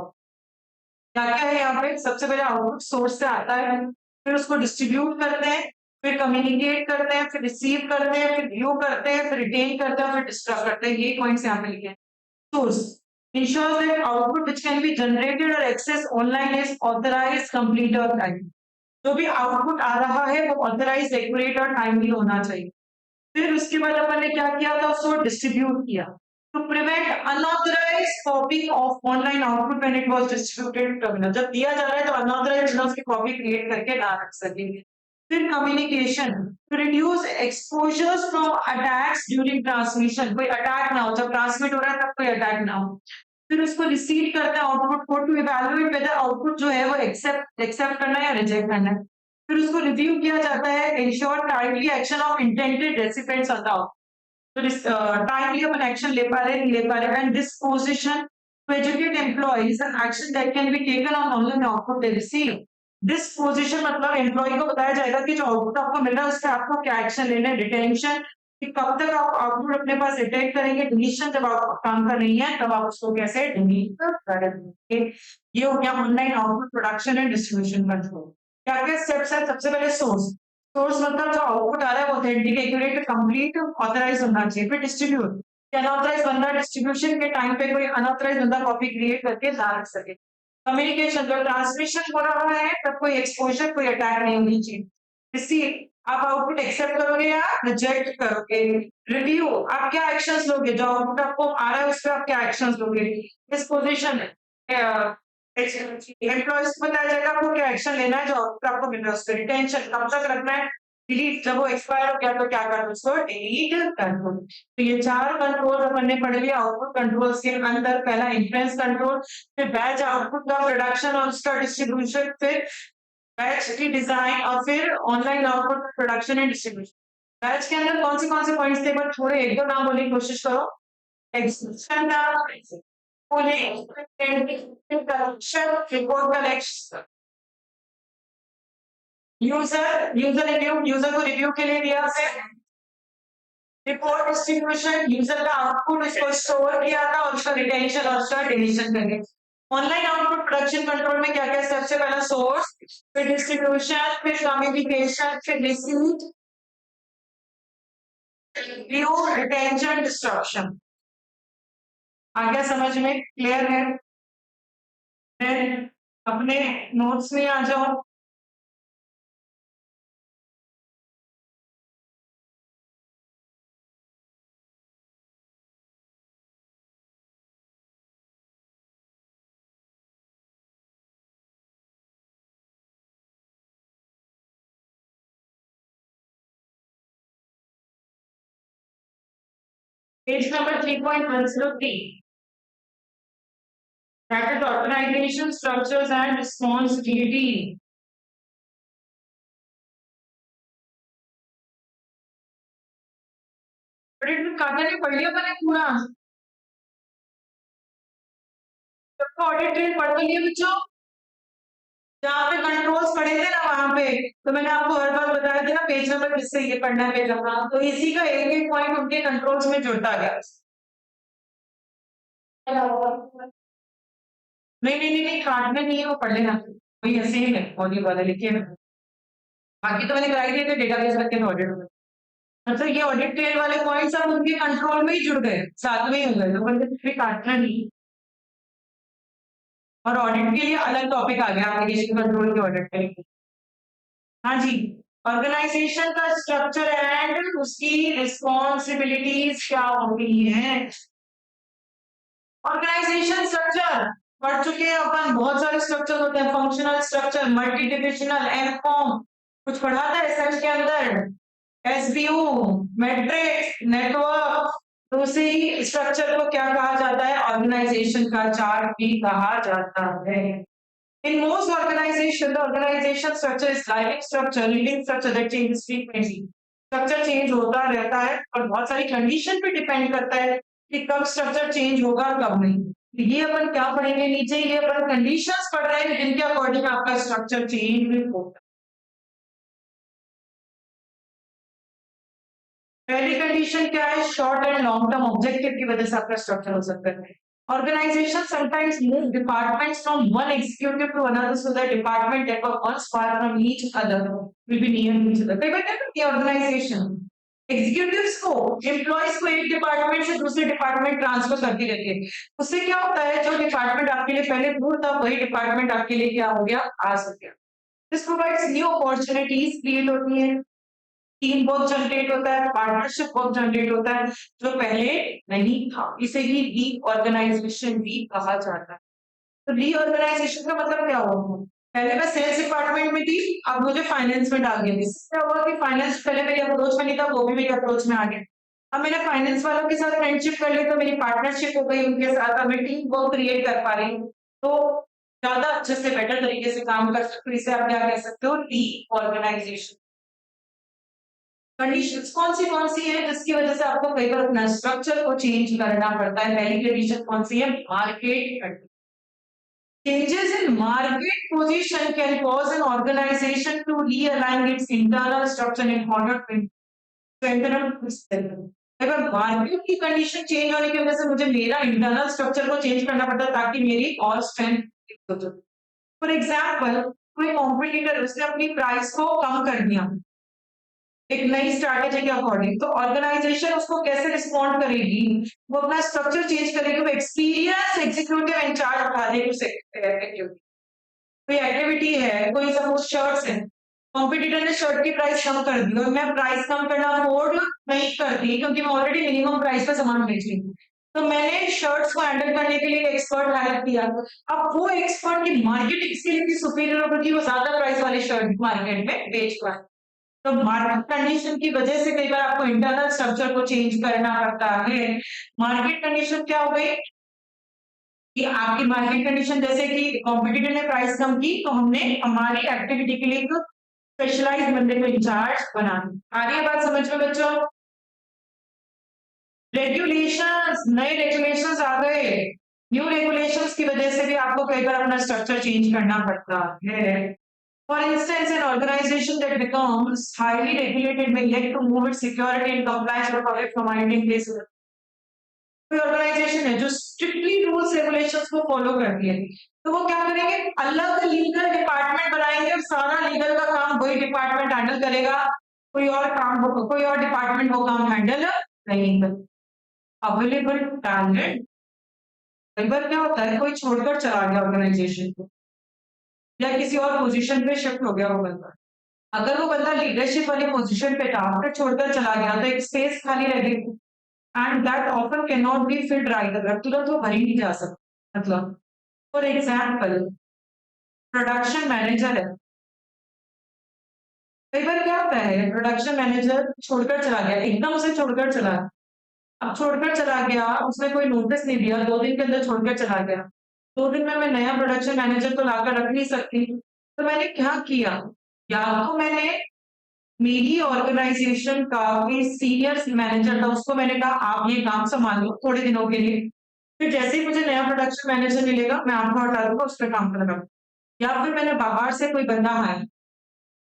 क्या क्या है यहाँ पे? सबसे पहले आउटपुट सोर्स से आता है, फिर उसको डिस्ट्रीब्यूट करते हैं, फिर कम्युनिकेट करते हैं, फिर रिसीव करते हैं, फिर व्यू करते हैं, फिर रिटेन करते हैं, फिर डिस्ट्रब करते हैं। ये पॉइंट्स यहाँ पे लिखे हैं। Source ensures that output which can be generated or accessed online is authorized, complete और timely. जो भी आउटपुट आ रहा है वो ऑथराइज, एक्यूरेट और टाइमली होना चाहिए। फिर उसके बाद अपन ने क्या किया था? उसको डिस्ट्रीब्यूट किया to prevent unauthorise copying of online output when it was distributed terminal. जब दिया जा रहा है तो अनऑथराइज उसकी कॉपी क्रिएट करके ना रख सकेंगे। फिर communication to reduce exposures from attacks during transmission. कोई अटैक ना हो, जब ट्रांसमिट हो रहा है तब कोई अटैक ना हो। फिर उसको रिसीव करते हैं आउटपुट को टू इवैल्यूएट वेदर आउटपुट जो है वो एक्सेप्ट करना है या रिजेक्ट करना है। फिर उसको रिव्यू किया जाता है, ensure timely action of intended recipients on the output. तो टाइमली अपन एक्शन ले पा रहे नहीं ले पा रहे। And disposition to educate employees an action that can be taken on online output they receive. Disposition मतलब एम्प्लॉय को बताया जाएगा कि जो आउटपुट आपको मिल रहा है उस पर आपको क्या एक्शन लेना है। डिटेंशन कि कब तक आप आउटपुट अपने पास रिटेन करेंगे। डिलीशन जब आप काम कर रही है तब आप उसको कैसे डिलीट करेंगे। ये हो गया online output production and distribution control. क्या क्या स्टेप्स है? सबसे पहले सोर्स। सोर्स मतलब जो आउटपुट आ रहा है वो ऑथेंटिक, एक्यूरेट, कंप्लीट, ऑथराइज होना चाहिए। फिर डिस्ट्रीब्यूट, अनऑथराइज बंदा डिस्ट्रीब्यूशन के टाइम पे कोई अनऑथराइज बंदा कॉपी क्रिएट करके ना रख सके। कम्युनिकेशन जब ट्रांसमिशन हो रहा है तब कोई एक्सपोजर, कोई अटैक नहीं होनी चाहिए। रिसीव आप आउटपुट एक्सेप्ट करोगे या रिजेक्ट करोगे। रिव्यू आप क्या एक्शंस लोगे, जो आउटपुट आपको आ रहा है उस पर आप क्या एक्शंस लोगे। डिस्पोजिशन एम्प्लॉयज को बताया जाएगा आपको क्या एक्शन लेना है जो आउटपुट आपको मिल रहा है उस पर। रिटेंशन कब तक रखना है। डिलीट जब वो एक्सपायर हो गया तो क्या करना, उसको डिलीट कर दो। तो ये 4 कंट्रोल अपन ने पढ़ लिया आउटपुट कंट्रोल्स के अंदर। पहला इन्फ्लुएंस कंट्रोल, फिर बैच आउटपुट का प्रोडक्शन और उसका डिस्ट्रीब्यूशन, फिर बैच की डिजाइन और फिर online output production and distribution. Batch के अंदर कौन से पॉइंट्स थे? पर थोड़े एक दो नाम बोलने की कोशिश करो। एग्जीक्यूशन का, report collection, user review, user को रिव्यू के लिए दिया है। रिपोर्ट डिस्ट्रीब्यूशन, यूजर का आउटपुट उसको स्टोर किया था और उसका रिटेंशन और उसका डिलीशन करके। ऑनलाइन आउटपुट प्रोडक्शन कंट्रोल में क्या क्या? सबसे पहला सोर्स, फिर डिस्ट्रीब्यूशन, फिर कम्युनिकेशन, फिर रिसीट, व्यू, रिटेंशन, डिस्ट्रक्शन। आ गया समझ में? क्लियर है? फिर अपने नोट्स में आ जाओ। Page number 3.103। That is organization structures and responsibility. Audit काका ने पढ़ लिया मैंने पूरा, सबका ऑडिट ट्रेल पढ़ तो लिया बच्चों। जहाँ पे कंट्रोल्स पढ़े थे ना वहां पे, तो मैंने आपको हर बार बताया था ना पेज नंबर किससे ये पढ़ना है, पेज नंबर, तो इसी का एक एक पॉइंट उनके कंट्रोल्स में जुड़ता गया। नहीं नहीं नहीं नहीं, काटना नहीं है, वो पढ़ लेना, वही ऐसे ही है ऑडियो वाला लिखे हुए। बाकी तो मैंने कराई दिए थे डेटाबेस रख के ऑडिट में, मतलब ये ऑडिट ट्रेल वाले पॉइंट्स अब उनके कंट्रोल में ही जुड़ गए, साथ में ही हो गए, तो बोलते फिर काटना नहीं। और ऑडिट के लिए अलग टॉपिक आ गया एप्लीकेशन कंट्रोल के ऑडिट के लिए। हाँ जी, ऑर्गेनाइजेशन का स्ट्रक्चर एंड उसकी रिस्पॉन्सिबिलिटीज क्या होती है। ऑर्गेनाइजेशन स्ट्रक्चर पढ़ चुके हैं अपन, बहुत सारे स्ट्रक्चर होते हैं, functional structure, multi divisional, M form, कुछ पढ़ा था एसएच के अंदर, एसबीयू, मैट्रिक्स, नेटवर्क, तो उसी स्ट्रक्चर को क्या कहा जाता है, ऑर्गेनाइजेशन का चार्ट भी कहा जाता है। In most organization, the organization structure is living structure, living structure that changes frequently. Structure change होता रहता है और बहुत सारी कंडीशन पे डिपेंड करता है कि कब स्ट्रक्चर चेंज होगा कब नहीं। तो ये अपन क्या पढ़ेंगे नीचे, ये अपन कंडीशंस पढ़ रहे हैं जिनके अकॉर्डिंग आपका स्ट्रक्चर चेंज होता है। पहली कंडीशन क्या है, short and long term objective की वजह से आपका स्ट्रक्चर हो सकता है। Organizations sometimes move departments from one executive to another so that department that were once far from each other will be near each other. कई बार क्या करती है ऑर्गेनाइजेशन, एग्जीक्यूटिव्स को, एम्प्लॉयज को एक डिपार्टमेंट से दूसरे डिपार्टमेंट ट्रांसफर करती रहती है। उससे क्या होता है, जो डिपार्टमेंट आपके लिए पहले दूर था वही डिपार्टमेंट आपके लिए क्या हो गया, पास हो गया। This provides new opportunities create होती है, टीम वर्क जनरेट होता है, पार्टनरशिप वर्क जनरेट होता है, जो पहले नहीं था। इसे ही रीऑर्गेनाइजेशन भी कहा जाता है। तो रीऑर्गेनाइजेशन का मतलब क्या हुआ, पहले मैं सेल्स डिपार्टमेंट में थी, अब मुझे फाइनेंस में डाल दिया। इससे क्या हुआ कि फाइनेंस पहले मेरी अप्रोच में नहीं था, वो भी मेरी अप्रोच में आ गया। अब मैंने फाइनेंस वालों के साथ फ्रेंडशिप कर ली, तो मेरी पार्टनरशिप हो गई उनके साथ, अब मैं टीम वर्क क्रिएट कर पा रही हूँ, तो ज्यादा अच्छे से बेटर तरीके से काम कर सकते हो। इसे आप क्या कह सकते हो, रीऑर्गेनाइजेशन। कंडीशंस कौन सी है जिसकी वजह से आपको कई बार अपना स्ट्रक्चर को चेंज करना पड़ता है। पहली कंडीशन कौन सी है, market. Changes in market position can cause an organization to realign its internal structure in order to strengthen itself. अगर मार्केट की कंडीशन चेंज होने की वजह से मुझे मेरा इंटरनल स्ट्रक्चर को चेंज करना पड़ता है ताकि मेरी और स्ट्रेंथ हो जाए। फॉर एग्जाम्पल, कोई कॉम्पिटिटर उसने अपनी प्राइस को कम कर दिया एक नई स्ट्रैटेजी के अकॉर्डिंग, तो ऑर्गेनाइजेशन उसको कैसे रिस्पॉन्ड करेगी, वो अपना स्ट्रक्चर चेंज करेगी, वो एक्सपीरियंस एग्जीक्यूटिव इंचार्ज उठा देगी उस एक्टिविटी। कोई एक्टिविटी है, कोई सपोज शर्ट्स है, कॉम्पिटिटर ने शर्ट की प्राइस कम कर दी और मैं प्राइस कम करना अफोर्ड नहीं करती क्योंकि मैं ऑलरेडी मिनिमम प्राइस पे सामान बेच रही हूँ, तो मैंने शर्ट्स को हैंडल करने के लिए एक्सपर्ट हायर किया। अब वो एक्सपर्ट की मार्केटिंग स्किल की सुपीरियर होगी, वो ज्यादा प्राइस वाले शर्ट मार्केट में बेच पाए। तो मार्केट कंडीशन की वजह से कई बार आपको इंटरनल स्ट्रक्चर को चेंज करना पड़ता है। मार्केट कंडीशन क्या हो गई कि आपकी मार्केट कंडीशन जैसे कि कॉम्पिटिटर ने प्राइस कम की, तो हमने हमारी एक्टिविटी के लिए एक स्पेशलाइज्ड बंदे को इंचार्ज बना दिया। आ रही है बात समझ में बच्चों? रेगुलेशंस, नए रेगुलेशंस आ गए, न्यू रेगुलेशंस की वजह से भी आपको कई बार अपना स्ट्रक्चर चेंज करना पड़ता है। For instance, an organization that becomes highly regulated may elect to move its security and compliance or public formality in place. कोई ऑर्गेनाइजेशन है जो स्ट्रिक्टली रूल्स रेगुलेशंस को फॉलो करती है, तो वो क्या करेंगे, अलग लीगल डिपार्टमेंट बनाएंगे और सारा लीगल का काम वही डिपार्टमेंट हैंडल करेगा, कोई और डिपार्टमेंट वो काम हैंडल नहीं करेगा। अवेलेबल टैलेंट, कई बार क्या होता है कोई छोड़कर चला गया ऑर्गेनाइजेशन को या किसी और पोजीशन पे शिफ्ट हो गया वो बंदा, अगर वो बंदा लीडरशिप वाली पोजीशन पे था फिर छोड़कर चला गया तो एक स्पेस खाली रह गई and that often can not be filled right, अगर तुरंत वो भरी नहीं जा सकता। मतलब फॉर एग्जाम्पल प्रोडक्शन मैनेजर है, कई बार क्या होता है प्रोडक्शन मैनेजर छोड़कर चला गया, एकदम उसे छोड़कर चला, अब छोड़कर चला गया उसने कोई नोटिस नहीं दिया, 2 दिन के अंदर छोड़कर चला गया, 2 दिन में मैं नया प्रोडक्शन मैनेजर तो लाकर रख नहीं सकती। तो मैंने क्या किया, या तो मैंने मेरी ऑर्गेनाइजेशन का कोई सीनियर मैनेजर था, उसको मैंने कहा आप ये काम संभाल लो थोड़े दिनों के लिए। फिर जैसे ही मुझे नया प्रोडक्शन मैनेजर मिलेगा, मैं आपको हटा दूँगा, उस पे काम करूँगा। या फिर मैंने बाहर से कोई बंदा हायर,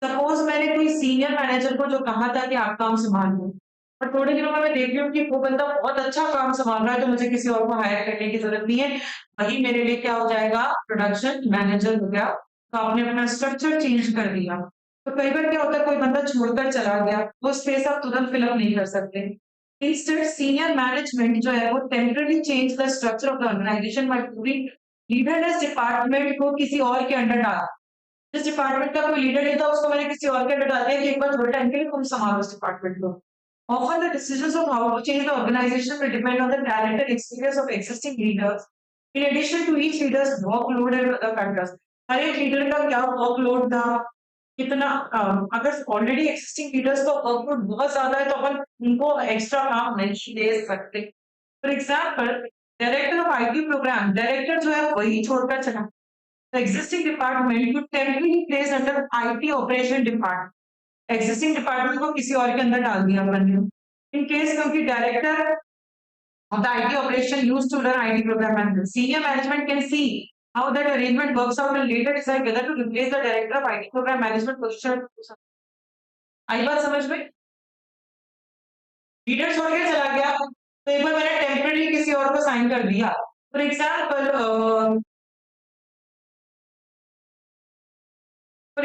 सपोज़ मैंने कोई सीनियर मैनेजर को जो कहा था कि आप काम सँभाल लो, और थोड़े दिनों में मैं देख रही हूँ कि वो बंदा बहुत अच्छा काम सँभाल रहा है, तो मुझे किसी और को हायर करने की ज़रूरत नहीं है। वही मेरे लिए क्या हो जाएगा, प्रोडक्शन मैनेजर हो गया। तो आपने अपना स्ट्रक्चर चेंज कर दिया। तो कई बार क्या होता है, कोई बंदा छोड़कर चला गया, वो स्पेस आप तुरंत फिल अप नहीं कर सकते। इंस्टेड सीनियर मैनेजमेंट जो है वो temporary change the structure of the organisation by putting leaderless department को किसी और के अंडर डाला। जिस डिपार्टमेंट का कोई लीडर नहीं था, उसको मैंने किसी और के अंडर डाल दिया कि एक बार थोड़े टाइम के लिए तुम संभालो उस डिपार्टमेंट को। Often the decisions of how to change the organization will depend on the talent and experience of existing leaders. In addition to each leader's workload and other factors. हर एक लीडर का क्या workload था, कितना अगर already existing leaders का workload बहुत ज्यादा है तो अपन उनको एक्स्ट्रा काम नहीं दे सकते। For example, director of IT program, director जो है वही छोड़कर चला। The existing department you temporarily place under IT operation department. Existing department को किसी और के अंदर डाल दिया अपन ने। In case क्योंकि director of the IT operation used to run IT program management. Senior management can see how that arrangement works out and later decide whether to replace the director of IT program management position. आई बात समझ में? Leader छोड़ के चला गया, तो एक बार मैंने टेम्पररी किसी और को साइन कर दिया। फॉर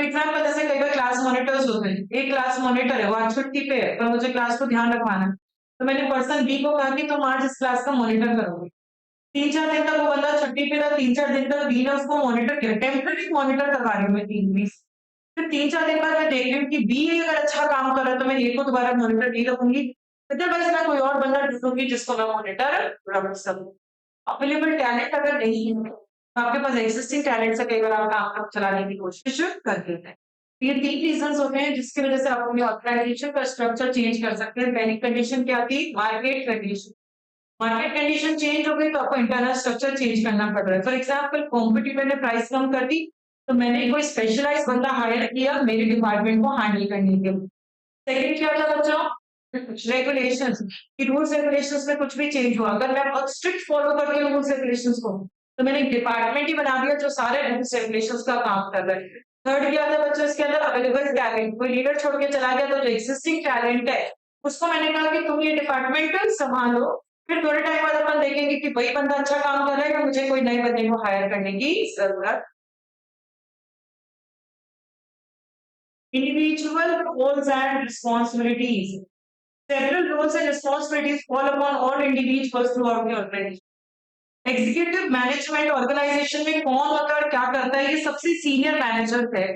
एग्जाम्पल जैसे कई बार क्लास मॉनिटर्स होते हैं, एक क्लास मॉनिटर है वो आज छुट्टी पे है, पर मुझे क्लास को ध्यान रखवाना है, तो मैंने पर्सन बी को कहा कि तुम आज इस क्लास का मॉनिटर करोगे। 3-4 दिन तक वो बंदा छुट्टी पे था, 3-4 दिन तक बी ने उसको मॉनिटर किया, टेम्पररी मॉनिटर करवा रही हूँ मैं 3 20। फिर 3-4 दिन बाद मैं देख रही हूँ कि बी अगर अच्छा काम कर रहा है तो मैं ए को दोबारा मॉनिटर नहीं रखूंगी, अदरवाइज मैं कोई और बंदा ढूंढूंगी जिसको मैं मॉनिटर रख सकूं। अवेलेबल टैलेंट अगर नहीं है तो आपके पास एक्सिस्टिंग टैलेंट से कई बार आप काम चलाने की कोशिश कर देते हैं। तो ये 3 रीजंस होते हैं जिसकी वजह से आप अपनी ऑर्गेनाइजेशन का स्ट्रक्चर चेंज कर सकते हैं। पहली कंडीशन क्या थी, market condition. Market condition change हो गई तो आपको इंटरनल स्ट्रक्चर चेंज करना पड़ रहा है। फॉर एग्जाम्पल, कॉम्पिटिटर ने प्राइस कम कर दी, तो मैंने कोई स्पेशलाइज बंदा हायर किया मेरे डिपार्टमेंट को हैंडल करने के लिए। सेकंड क्या था बच्चों, रेगुलेशंस। कि रूल्स रेगुलेशंस में कुछ भी चेंज हुआ, अगर मैं बहुत स्ट्रिक्ट फॉलो करती हूँ रूल्स रेगुलेशंस को, तो मैंने एक डिपार्टमेंट ही बना दिया जो सारे रूल्स रेगुलेशंस का काम कर रहा है। थर्ड क्या था बच्चों इसके अंदर, अवेलेबल टैलेंट। कोई लीडर छोड़ के चला गया तो जो एक्सिस्टिंग टैलेंट है उसको मैंने कहा कि तुम ये डिपार्टमेंट संभालो, फिर थोड़े टाइम बाद अपन देखेंगे कि वही बंदा अच्छा काम कर रहा है या मुझे कोई नए बंदे को हायर करने की जरूरत। Individual roles and responsibilities. Several roles and responsibilities fall upon all individuals throughout the organization. Executive management organisation में कौन होता है और क्या करता है, ये सबसे सीनियर मैनेजर है।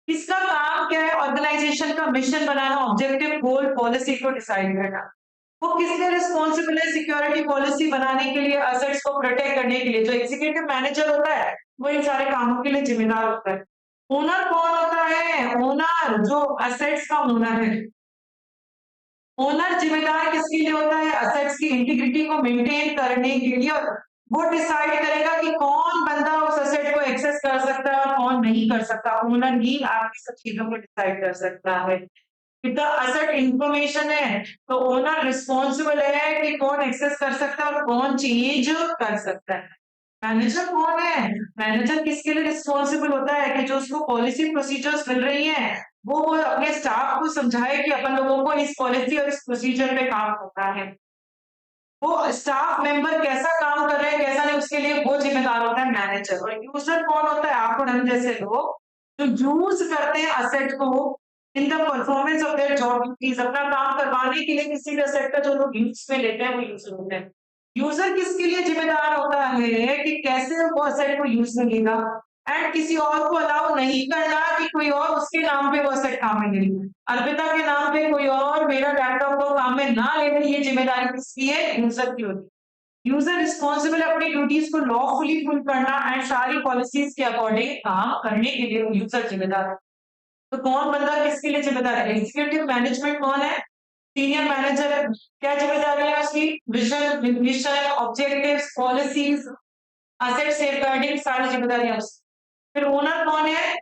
इसका काम क्या है, ऑर्गेनाइजेशन का मिशन बनाना, ऑब्जेक्टिव, गोल, पॉलिसी को डिसाइड करना। वो किसके रिस्पॉन्सिबल है, सिक्योरिटी पॉलिसी बनाने के लिए, असेट्स को प्रोटेक्ट करने के लिए। जो एग्जीक्यूटिव मैनेजर होता है वो इन सारे कामों के लिए जिम्मेदार होता है। ओनर कौन होता है, ओनर जो असेट्स का ओनर है। ओनर जिम्मेदार किसके लिए होता है, असेट्स की इंटीग्रिटी को मेंटेन करने के लिए। वो डिसाइड करेगा कि कौन बंदा उस असेट को एक्सेस कर सकता है और कौन नहीं कर सकता। ओनर ही आपकी सब चीजों को डिसाइड कर सकता है। इतना असेट इंफॉर्मेशन है तो ओनर रिस्पॉन्सिबल है कि कौन एक्सेस कर सकता है और कौन चेंज कर सकता है। मैनेजर कौन है, मैनेजर किसके लिए रिस्पॉन्सिबल होता है कि जो उसको पॉलिसी प्रोसीजर्स मिल रही है वो अपने स्टाफ को समझाए कि अपन लोगों को इस पॉलिसी और इस प्रोसीजर पे काम करना है। वो स्टाफ मेंबर कैसा काम कर रहे हैं कैसा नहीं उसके लिए वो जिम्मेदार होता है मैनेजर। और यूजर कौन होता है, आप और हम जैसे लोग जो यूज करते हैं असेट को in the performance of their job duties. अपना काम करवाने के लिए किसी भी असेट का जो लोग यूज में लेते हैं वो यूजर होते हैं। यूजर किसके लिए जिम्मेदार होता है कि कैसे वो असेट को यूज में लेगा एंड किसी और को अलाउ नहीं करना कि कोई और उसके नाम पे वो असेट काम में ले। अर्पिता के नाम पे कोई और मेरा लैपटॉप को काम में ना लेने, ये जिम्मेदारी किसकी है, यूजर की होती है। यूजर रिस्पॉन्सिबल अपनी ड्यूटीज को लॉफुली फुल करना एंड सारी पॉलिसीज के अकॉर्डिंग काम करने के लिए यूजर जिम्मेदार है। तो कौन बंदा किसके लिए जिम्मेदार है, एग्जीक्यूटिव मैनेजमेंट कौन है, सीनियर मैनेजर है। क्या जिम्मेदारी है उसकी, vision, mission, objectives, policies, asset safeguarding सारी जिम्मेदारियां उसकी। फिर ओनर कौन है?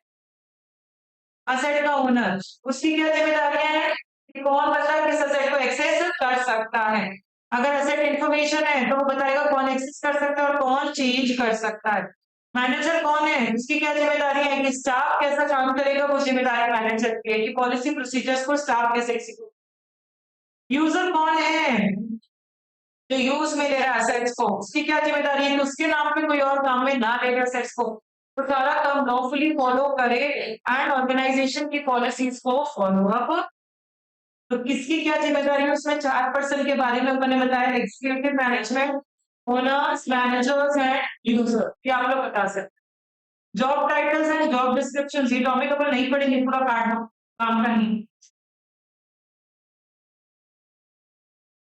असेट का ओनर, उसकी क्या जिम्मेदारियां हैं कि कौन बंदा किस असेट को एक्सेस कर सकता है। अगर असेट इंफॉर्मेशन है तो वो बताएगा कौन एक्सेस कर सकता है और कौन चेंज कर सकता है। मैनेजर कौन है? उसकी क्या जिम्मेदारी है कि स्टाफ कैसा काम करेगा, वो जिम्मेदारी मैनेजर की है कि पॉलिसी प्रोसीजर्स को स्टाफ कैसे एग्जीक्यूट। यूजर कौन है? जो यूज में ले रहा है असेट्स को, उसकी क्या जिम्मेदारी है कि उसके नाम पे कोई और काम में ना ले असेट्स को, तो सारा काम लॉफुली फॉलो करे एंड ऑर्गेनाइजेशन की पॉलिसीज को फॉलो अप। तो किसकी क्या जिम्मेदारी है? उसमें 4% के बारे में मैंने बताया, executive management, owners, managers and user, ये आप लोग बता सकते। Job titles and job description, ये टॉपिक अपन नहीं पढ़ेंगे, पूरा काटना काम का नहीं।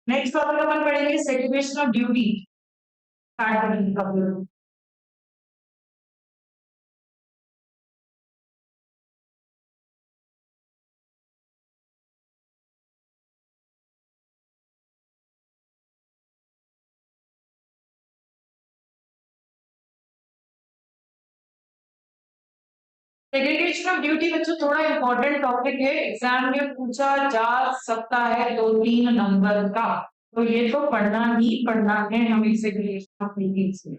नेक्स्ट टॉपिक अपन पढ़ेंगे सेग्रीगेशन ऑफ ड्यूटी, स्टार्ट करेंगे। सेग्रीगेशन ऑफ ड्यूटी बच्चों थोड़ा इंपॉर्टेंट टॉपिक है, एग्जाम में पूछा जा सकता है 2-3 नंबर का, तो ये तो पढ़ना ही पढ़ना है हमें सेग्रीगेशन ऑफ ड्यूटी से।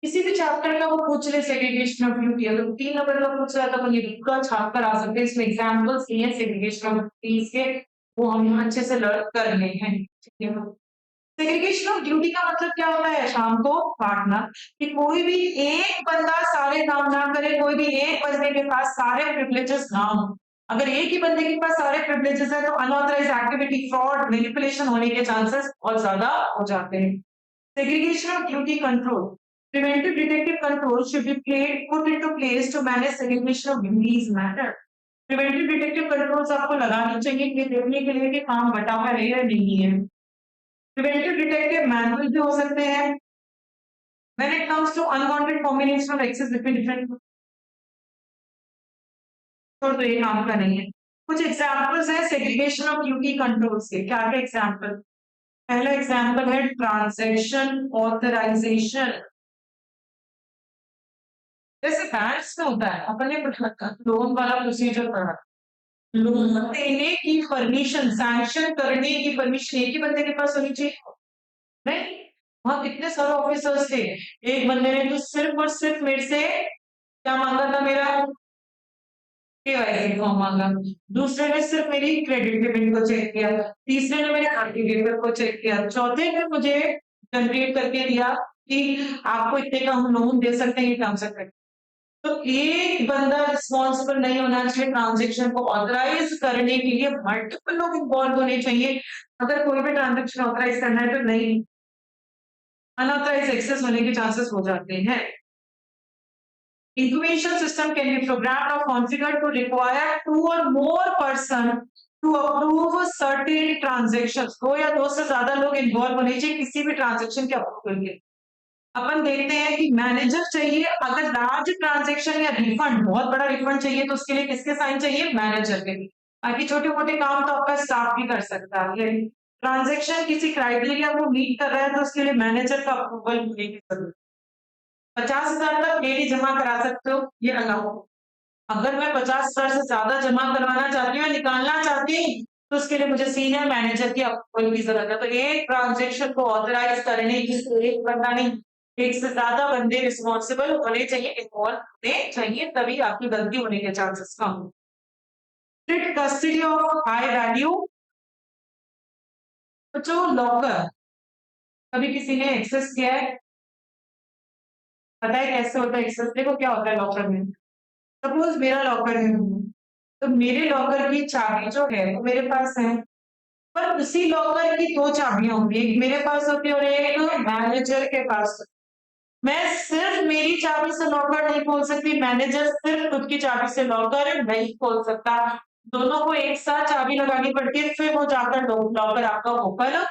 किसी भी चैप्टर का वो पूछ ले सेग्रीगेशन ऑफ ड्यूटी, अगर 3 नंबर का पूछ रहा है तो ये पूरा छाप कर आ सकते हैं। इसमें एग्जाम्पल्स नहीं है सेग्रीगेशन ऑफ ड्यूटीज के, वो हम अच्छे से लर्न कर ले हैं, ठीक है। सेग्रीगेशन ऑफ ड्यूटी का मतलब क्या होता है? शाम को बांटना, कि कोई भी एक बंदा सारे काम ना करे, कोई भी एक बंदे के पास सारे प्रिविलेजेस ना हो। अगर एक ही बंदे के पास सारे प्रिविलेजेस है तो अनऑथराइज्ड एक्टिविटी, फ्रॉड, मैनिपुलेशन होने के चांसेस बहुत ज्यादा हो जाते हैं। Segregation of duty control, preventive detective control should be put into place to manage segregation of duties matter. Preventive detective controls आपको लगानी चाहिए ये देखने के लिए कि काम बटा हुआ है या नहीं है। प्रिवेंटिव डिटेक्टिव मैनुअल भी हो सकते हैं when it comes to unwanted combination of access between different, तो ये काम का नहीं है। कुछ एग्जांपल्स है सेग्रीगेशन ऑफ ड्यूटी कंट्रोल्स के, क्या क्या एग्जांपल? पहला एग्जांपल है ट्रांजैक्शन ऑथराइजेशन। जैसे बैंक्स में होता है, अपन ने लोन वाला प्रोसीजर पढ़ा, लोन देने की परमिशन, सैंक्शन करने की परमिशन एक ही बंदे के पास होनी चाहिए, नहीं? वहां कितने सारे ऑफिसर्स थे, एक बंदे ने तो सिर्फ और सिर्फ मेरे से क्या मांगा था, मेरा केवाईसी फॉर्म मांगा, दूसरे ने सिर्फ मेरी क्रेडिट लिमिट को चेक किया, तीसरे ने मेरे आरटीआर को चेक किया, चौथे ने मुझे जनरेट करके दिया कि आपको इतने का हम लोन दे सकते हैं, ये टर्म्स एंड कंडीशन। तो एक बंदा रिस्पॉन्सिबल नहीं होना चाहिए, ट्रांजेक्शन को ऑथराइज करने के लिए मल्टीपल लोग इन्वॉल्व होने चाहिए। अगर कोई भी ट्रांजेक्शन ऑथराइज करना है तो नहीं, अनऑथराइज एक्सेस होने के चांसेस हो जाते हैं। Information system can be programmed or configured to require 2 or more person to approve certain transactions. 2 या 2 से ज्यादा लोग इन्वॉल्व होने चाहिए किसी भी ट्रांजेक्शन के अप्रूवल के लिए। अपन देखते हैं कि मैनेजर चाहिए, अगर लार्ज ट्रांजेक्शन या रिफंड, बहुत बड़ा रिफंड चाहिए तो उसके लिए किसके साइन चाहिए? मैनेजर के। बाकी छोटे मोटे काम तो आपका स्टाफ भी कर सकता है। ट्रांजेक्शन किसी क्राइटेरिया को मीट कर रहा है तो उसके लिए मैनेजर का अप्रूवल होने की जरूरत। 50,000 तक डेली जमा करा सकते हो, ये अलाउ। अगर मैं 50,000 से ज्यादा जमा करवाना चाहती हूँ, निकालना चाहती हूँ, तो उसके लिए मुझे सीनियर मैनेजर की अप्रूवल की जरूरत है। तो एक ट्रांजेक्शन को ऑथराइज करने की एक बंदा नहीं, एक से ज्यादा बंदे रिस्पॉन्सिबल होने चाहिए, इन्वॉल्व होने चाहिए, तभी आपकी गलती होने के चांसेस कम हो। Strict custody of high value, तो जो लॉकर कभी किसी ने एक्सेस किया है, पता है कैसे होता है एक्सेस? देखो क्या होता है लॉकर में, सपोज मेरा लॉकर है, तो मेरे लॉकर की चाबी जो है वो मेरे पास है, पर उसी लॉकर की 2 चाबियां होंगी, एक मेरे पास होती है और एक मैनेजर के पास। मैं सिर्फ मेरी चाबी से लॉकर नहीं खोल सकती, मैनेजर सिर्फ खुद की चाबी से लॉकर नहीं खोल सकता, दोनों को एक साथ चाबी लगानी पड़ती है, फिर वो जाकर लॉकर आपका ओपन।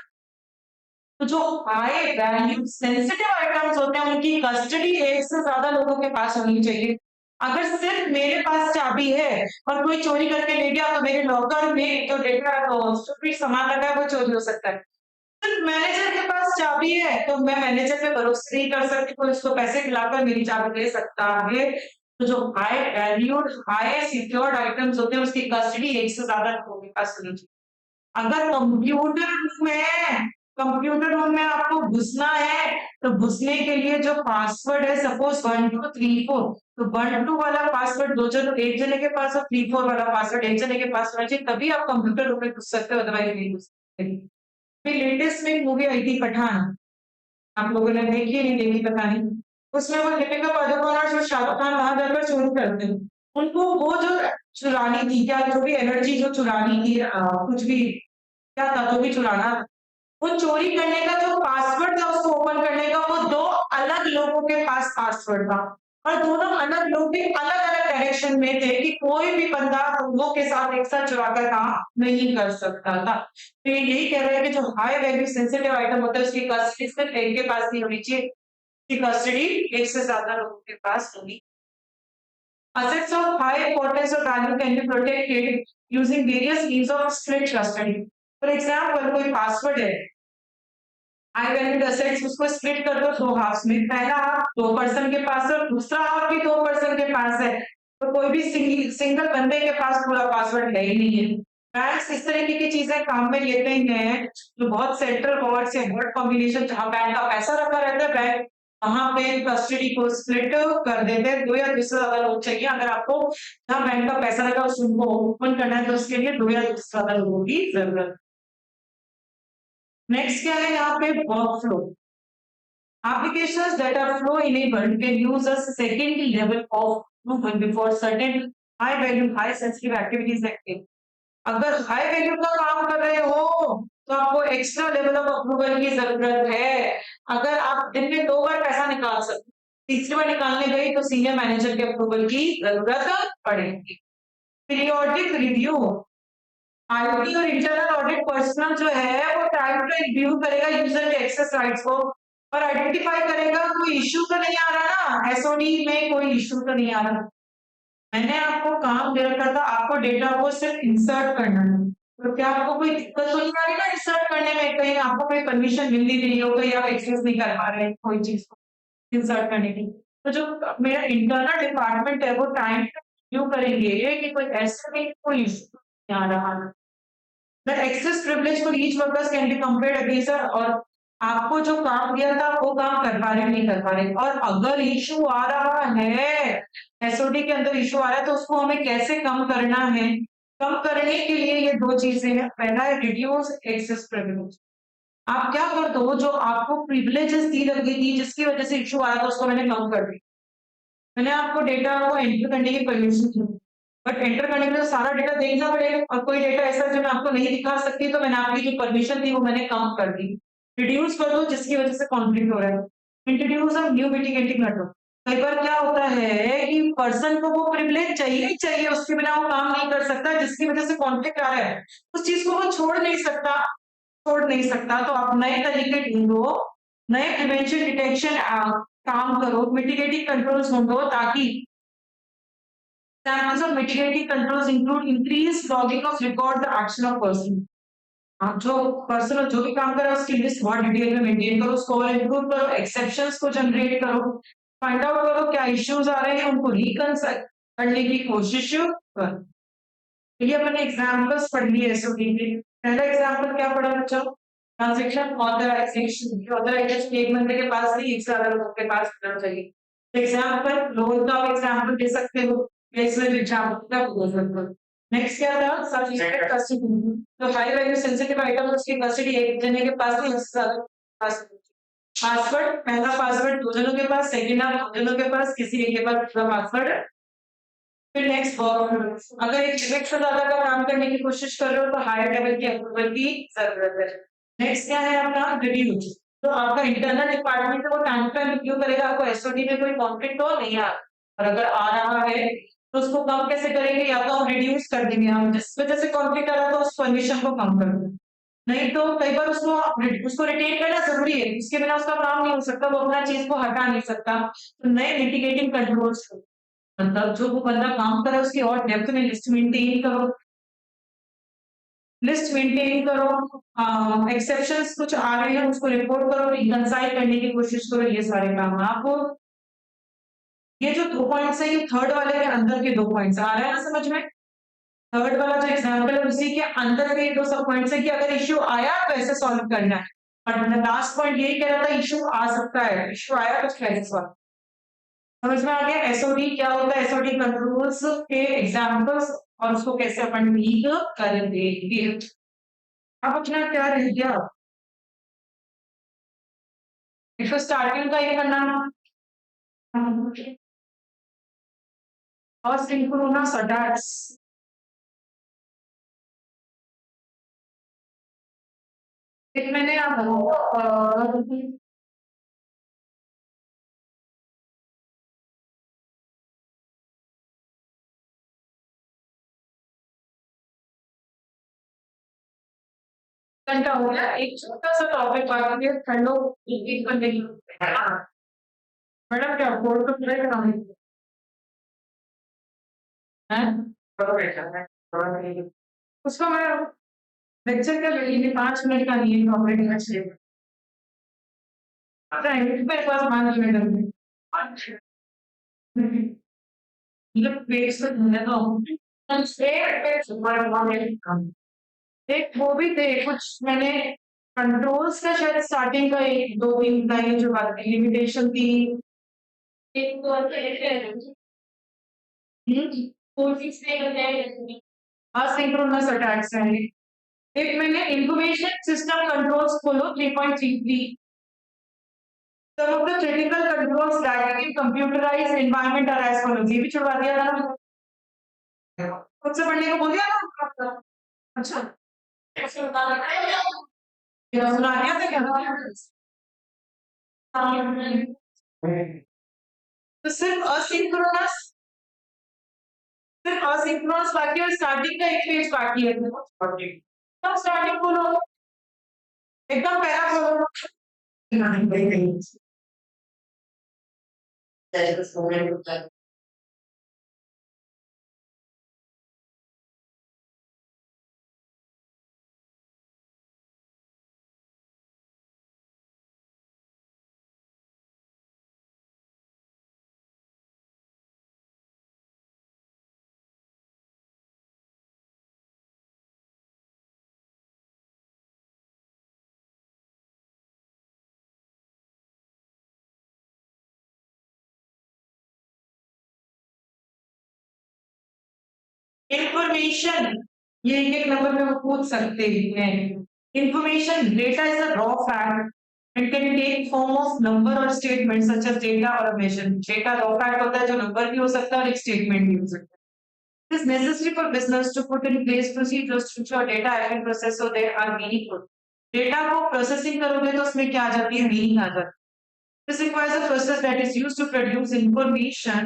तो जो हाई वैल्यू सेंसिटिव आइटम्स होते हैं उनकी कस्टडी एक से ज्यादा लोगों के पास होनी चाहिए। अगर सिर्फ मेरे पास चाबी है और कोई चोरी करके ले गया तो मेरे लॉकर में जो डेटा सामान लगा है वो चोरी हो सकता है। सिर्फ मैनेजर के पास चाबी है तो मैं मैनेजर पे भरोसा नहीं कर सकती, कोई उसको पैसे खिलाकर मेरी चाबी दे सकता है। तो जो high valued high secured items होते हैं उसकी कस्टडी एक से ज्यादा लोगों के पास होनी चाहिए। अगर कंप्यूटर रूम में आपको घुसना है तो घुसने के लिए जो पासवर्ड है, सपोज 1234, तो 12 वाला पासवर्ड दो जन एक जने के पास और 34 वाला पासवर्ड एक जने के पास होना चाहिए, तभी आप कंप्यूटर रूम में घुस सकते हो, अदरवाइज नहीं घुस सकते। अभी लेटेस्ट में एक मूवी आई थी पठान, आप लोगों ने देखी है नहीं देखी पता नहीं। उसमें वो दीपिका पादुकोण और जो शाहरुख खान वहां जाकर चोरी करते हैं, उनको वो जो चुरानी थी, क्या जो भी एनर्जी जो चुरानी थी, कुछ भी क्या था जो भी चुराना, वो चोरी करने का जो पासवर्ड था उसको ओपन करने का, वो दो अलग लोगों के पास पासवर्ड था, और दोनों अलग लोग भी अलग अलग डायरेक्शन में थे कि कोई भी बंदा लोगों के साथ एक साथ चुरा कर काम नहीं कर सकता था। तो ये यही कह रहे हैं कि जो हाई वैल्यू सेंसिटिव आइटम होता है उसकी कस्टडी सिर्फ एक के पास नहीं होनी चाहिए, उसकी कस्टडी एक से ज्यादा लोगों के पास होनी। Assets of high importance or value can be protected using various means of split custody. For example, कोई पासवर्ड है, हाई वैल्यूड एसेट्स, उसको स्प्लिट कर दो दो हाफ्स में, पहला हाफ दो पर्सन के पास है और दूसरा हाफ भी दो पर्सन के पास है, तो कोई भी सिंगल बंदे के पास पूरा पासवर्ड है ही नहीं है। बैंक्स इस तरीके की चीजें काम में लेते हैं, जो बहुत सेंट्रल वर्ड से वर्ड कॉम्बिनेशन जहां बैंक का पैसा रखा रहता है, बैंक वहां पे कस्टडी को स्प्लिट कर देते हैं, दो या दो से ज्यादा लोग चाहिए। अगर आपको जहां बैंक का पैसा लगा उसको ओपन करना है तो उसके लिए दो या दो से ज्यादा लोगों की जरूरत। नेक्स्ट क्या है यहाँ पे, work flow. Applications that are flow enabled can use a second level of approval before certain high value, high sensitive activities active. अगर हाई वैल्यू का काम कर रहे हो तो आपको एक्स्ट्रा लेवल ऑफ अप्रूवल की जरूरत है। अगर आप दिन में 2 बार पैसा निकाल सकते, तीसरी बार निकालने गई तो सीनियर मैनेजर के अप्रूवल की जरूरत पड़ेगी। पीरियोडिक रिव्यू, आईटी और इंटरनल ऑडिट पर्सनल जो है वो टाइम टू रिव्यू करेगा यूजर के एक्सेस राइट्स को और आइडेंटिफाई करेगा कोई इश्यू तो नहीं आ रहा ना, एसओडी में कोई इश्यू तो नहीं आ रहा। मैंने आपको काम दे रखा था, आपको डेटा को सिर्फ इंसर्ट करना है, तो क्या आपको कोई दिक्कत तो नहीं आ रही ना इंसर्ट करने में, कहीं आपको कोई परमिशन मिल नहीं रही हो, कहीं आप एक्सेस नहीं कर पा रहे हैं कोई चीज को इंसर्ट करने की, तो जो मेरा इंटरनल डिपार्टमेंट है वो टाइम रिव्यू करेंगे कि कोई ऐसा नहीं कोई इश्यू नहीं आ रहा है। The access privilege for each workers can be compared against और आपको जो काम दिया था वो काम कर पा रहे नहीं कर पा रहे, और अगर इशू आ रहा है, एसओडी के अंदर इशू आ रहा है तो उसको हमें कैसे कम करना है। कम करने के लिए ये दो चीजें हैं, पहला है रिड्यूस एक्सेस प्रिविलेज। आप क्या कर दो, जो आपको प्रिविलेजेस दी लगी थी जिसकी वजह से इशू आ रहा था उसको मैंने कम कर दिया। मैंने आपको डेटा को एंटर करने की परमिशन दी, बट एंटर करने के लिए सारा डेटा देखना पड़ेगा और कोई डेटा ऐसा जो मैं आपको नहीं दिखा सकती, तो मैंने आपकी जो परमिशन थी वो मैंने कम कर दी। रिड्यूस कर दो जिसकी वजह से कॉन्फ्लिक्ट हो रहा है। Introduce a new mitigating method. कई बार क्या होता है कि पर्सन को वो प्रिविलेज चाहिए ही चाहिए, उसके बिना वो काम नहीं कर सकता, जिसकी वजह से कॉन्फ्लिक्ट आ रहा है, उस चीज को वो छोड़ नहीं सकता, तो आप नए तरीके ढूंढो, नए प्रिवेंशन डिटेक्शन काम करो, मिटिगेटिंग कंट्रोल्स ढूंढो, ताकि examples of mitigating controls include increased logging of record the action of person। आप जो पर्सन जो भी काम कर रहा है उसकी लिस्ट बहुत डिटेल में मेंटेन करो, स्कोर इंप्रूव करो, एक्सेप्शंस को जनरेट करो, फाइंड आउट करो क्या इश्यूज आ रहे हैं, उनको रिकंस्ट्रक्ट करने की कोशिश करो। ये अपने एग्जांपल्स पढ़ लिए एसओपी के। पहला एग्जांपल क्या पढ़ा बच्चों, ट्रांजैक्शन ऑथराइजेशन। ऑथराइजेशन एक बंदे के पास नहीं एक से ज्यादा लोगों के पास होना चाहिए। एग्जांपल रोल का एग्जांपल दे सकते हो, इसमें एग्जांपल का बोल सकते हो। नेक्स्ट क्या था, सब्जेक्ट कस्टडी। तो हाई वैल्यू सेंसिटिव आइटम उसकी कस्टडी एक जने के पास नहीं उससे ज्यादा पास। पासवर्ड, पहला पासवर्ड दो जनों के पास, सेकंड नाम दो जनों के पास, किसी एक के पास पूरा पासवर्ड। फिर नेक्स्ट वर्क, अगर एक लिमिट से ज्यादा का काम करने की कोशिश कर रहे हो तो हायर लेवल की अप्रूवल की जरूरत है। नेक्स्ट क्या है आपका रिव्यू, तो आपका इंटरनल डिपार्टमेंट वो टाइम टाइम रिव्यू करेगा, आपको एसओडी में कोई कॉन्फ्लिक्ट तो नहीं आ रहा, और अगर आ रहा है तो उसको कम कैसे करेंगे, या तो हम रिड्यूस कर देंगे, हम जिस वजह से कॉन्फ्लिक्ट आ रहा था उस परमिशन को कम कर देंगे, नहीं तो कई बार उसको रिटेन करना जरूरी है, इसके बिना उसका काम नहीं हो सकता, वो अपना चीज को हटा नहीं सकता। तो नए मिटिगेटिंग कंट्रोल्स, मतलब जो वो बंदा काम कर रहा है उसकी और डेप्थ में लिस्ट मेंटेन करो। लिस्ट मेंटेन करो, एक्सेप्शंस कुछ आ रहे हैं उसको रिपोर्ट करो, रिकंसाइल करने की कोशिश करो, ये सारे काम आपको। ये जो 2 पॉइंट्स है ये थर्ड वाले के अंदर के 2 पॉइंट्स आ रहे हैं ना समझ में? थर्ड वाला जो एग्जांपल है उसी के अंदर के 2 सब पॉइंट्स है कि अगर इश्यू आया तो ऐसे सॉल्व करना है। और लास्ट पॉइंट यही कह रहा था इश्यू आ सकता है, इश्यू आया तो कैसे सॉल्व। समझ में आ गया एसओडी क्या होता है, एसओडी कंट्रोल्स के एग्जांपल्स और उसको कैसे अपन डील करेंगे। अब अपना क्या रह गया, इसको स्टार्टिंग का ये करना और सिंक्रोनस अटैक्स। एक मैंने घंटा हो गया, एक छोटा सा टॉपिक बाकी है, कर लो एक एक करने की। मैडम क्या बोर्ड पे प्ले करानी है? उसको मैं लेक्चर के लिए 5 मिनट का नहीं टॉपिक है, मेरे पास 5 मिनट मतलब पेज पे ढूंढने तो एक वो भी थे कुछ मैंने कंट्रोल्स का शायद स्टार्टिंग का एक दो तीन लाइन जो बात की लिमिटेशन थी। एक तो असिंक्रोनस अटैक्स है। एक मैंने इंफॉर्मेशन सिस्टम कंट्रोल्स खोलो 3.33 some of the critical controls that in computerized environment are as follows। ये भी छुड़वा दिया था ना, खुद से पढ़ने को बोल दिया ना। अच्छा सुना दिया था क्या? तो सिर्फ असिंक्रोनस बाकी और स्टार्टिंग का एक पेज बाकी है। तब स्टार्टिंग बोलो एकदम पहला बोलो। इंफॉर्मेशन ये एक नंबर में वो पूछ सकते हैं। Information data is a raw fact and can take form of number or statement such as data or a measurement। Data raw fact होता है जो नंबर भी हो सकता है और एक स्टेटमेंट भी हो सकता है। It is necessary for business to put in place procedures to ensure data has been processed so they are meaningful। Data को प्रोसेसिंग करोगे तो उसमें क्या आ जाती है, मीनिंग आ जाती है। This requires a process that is used to produce information।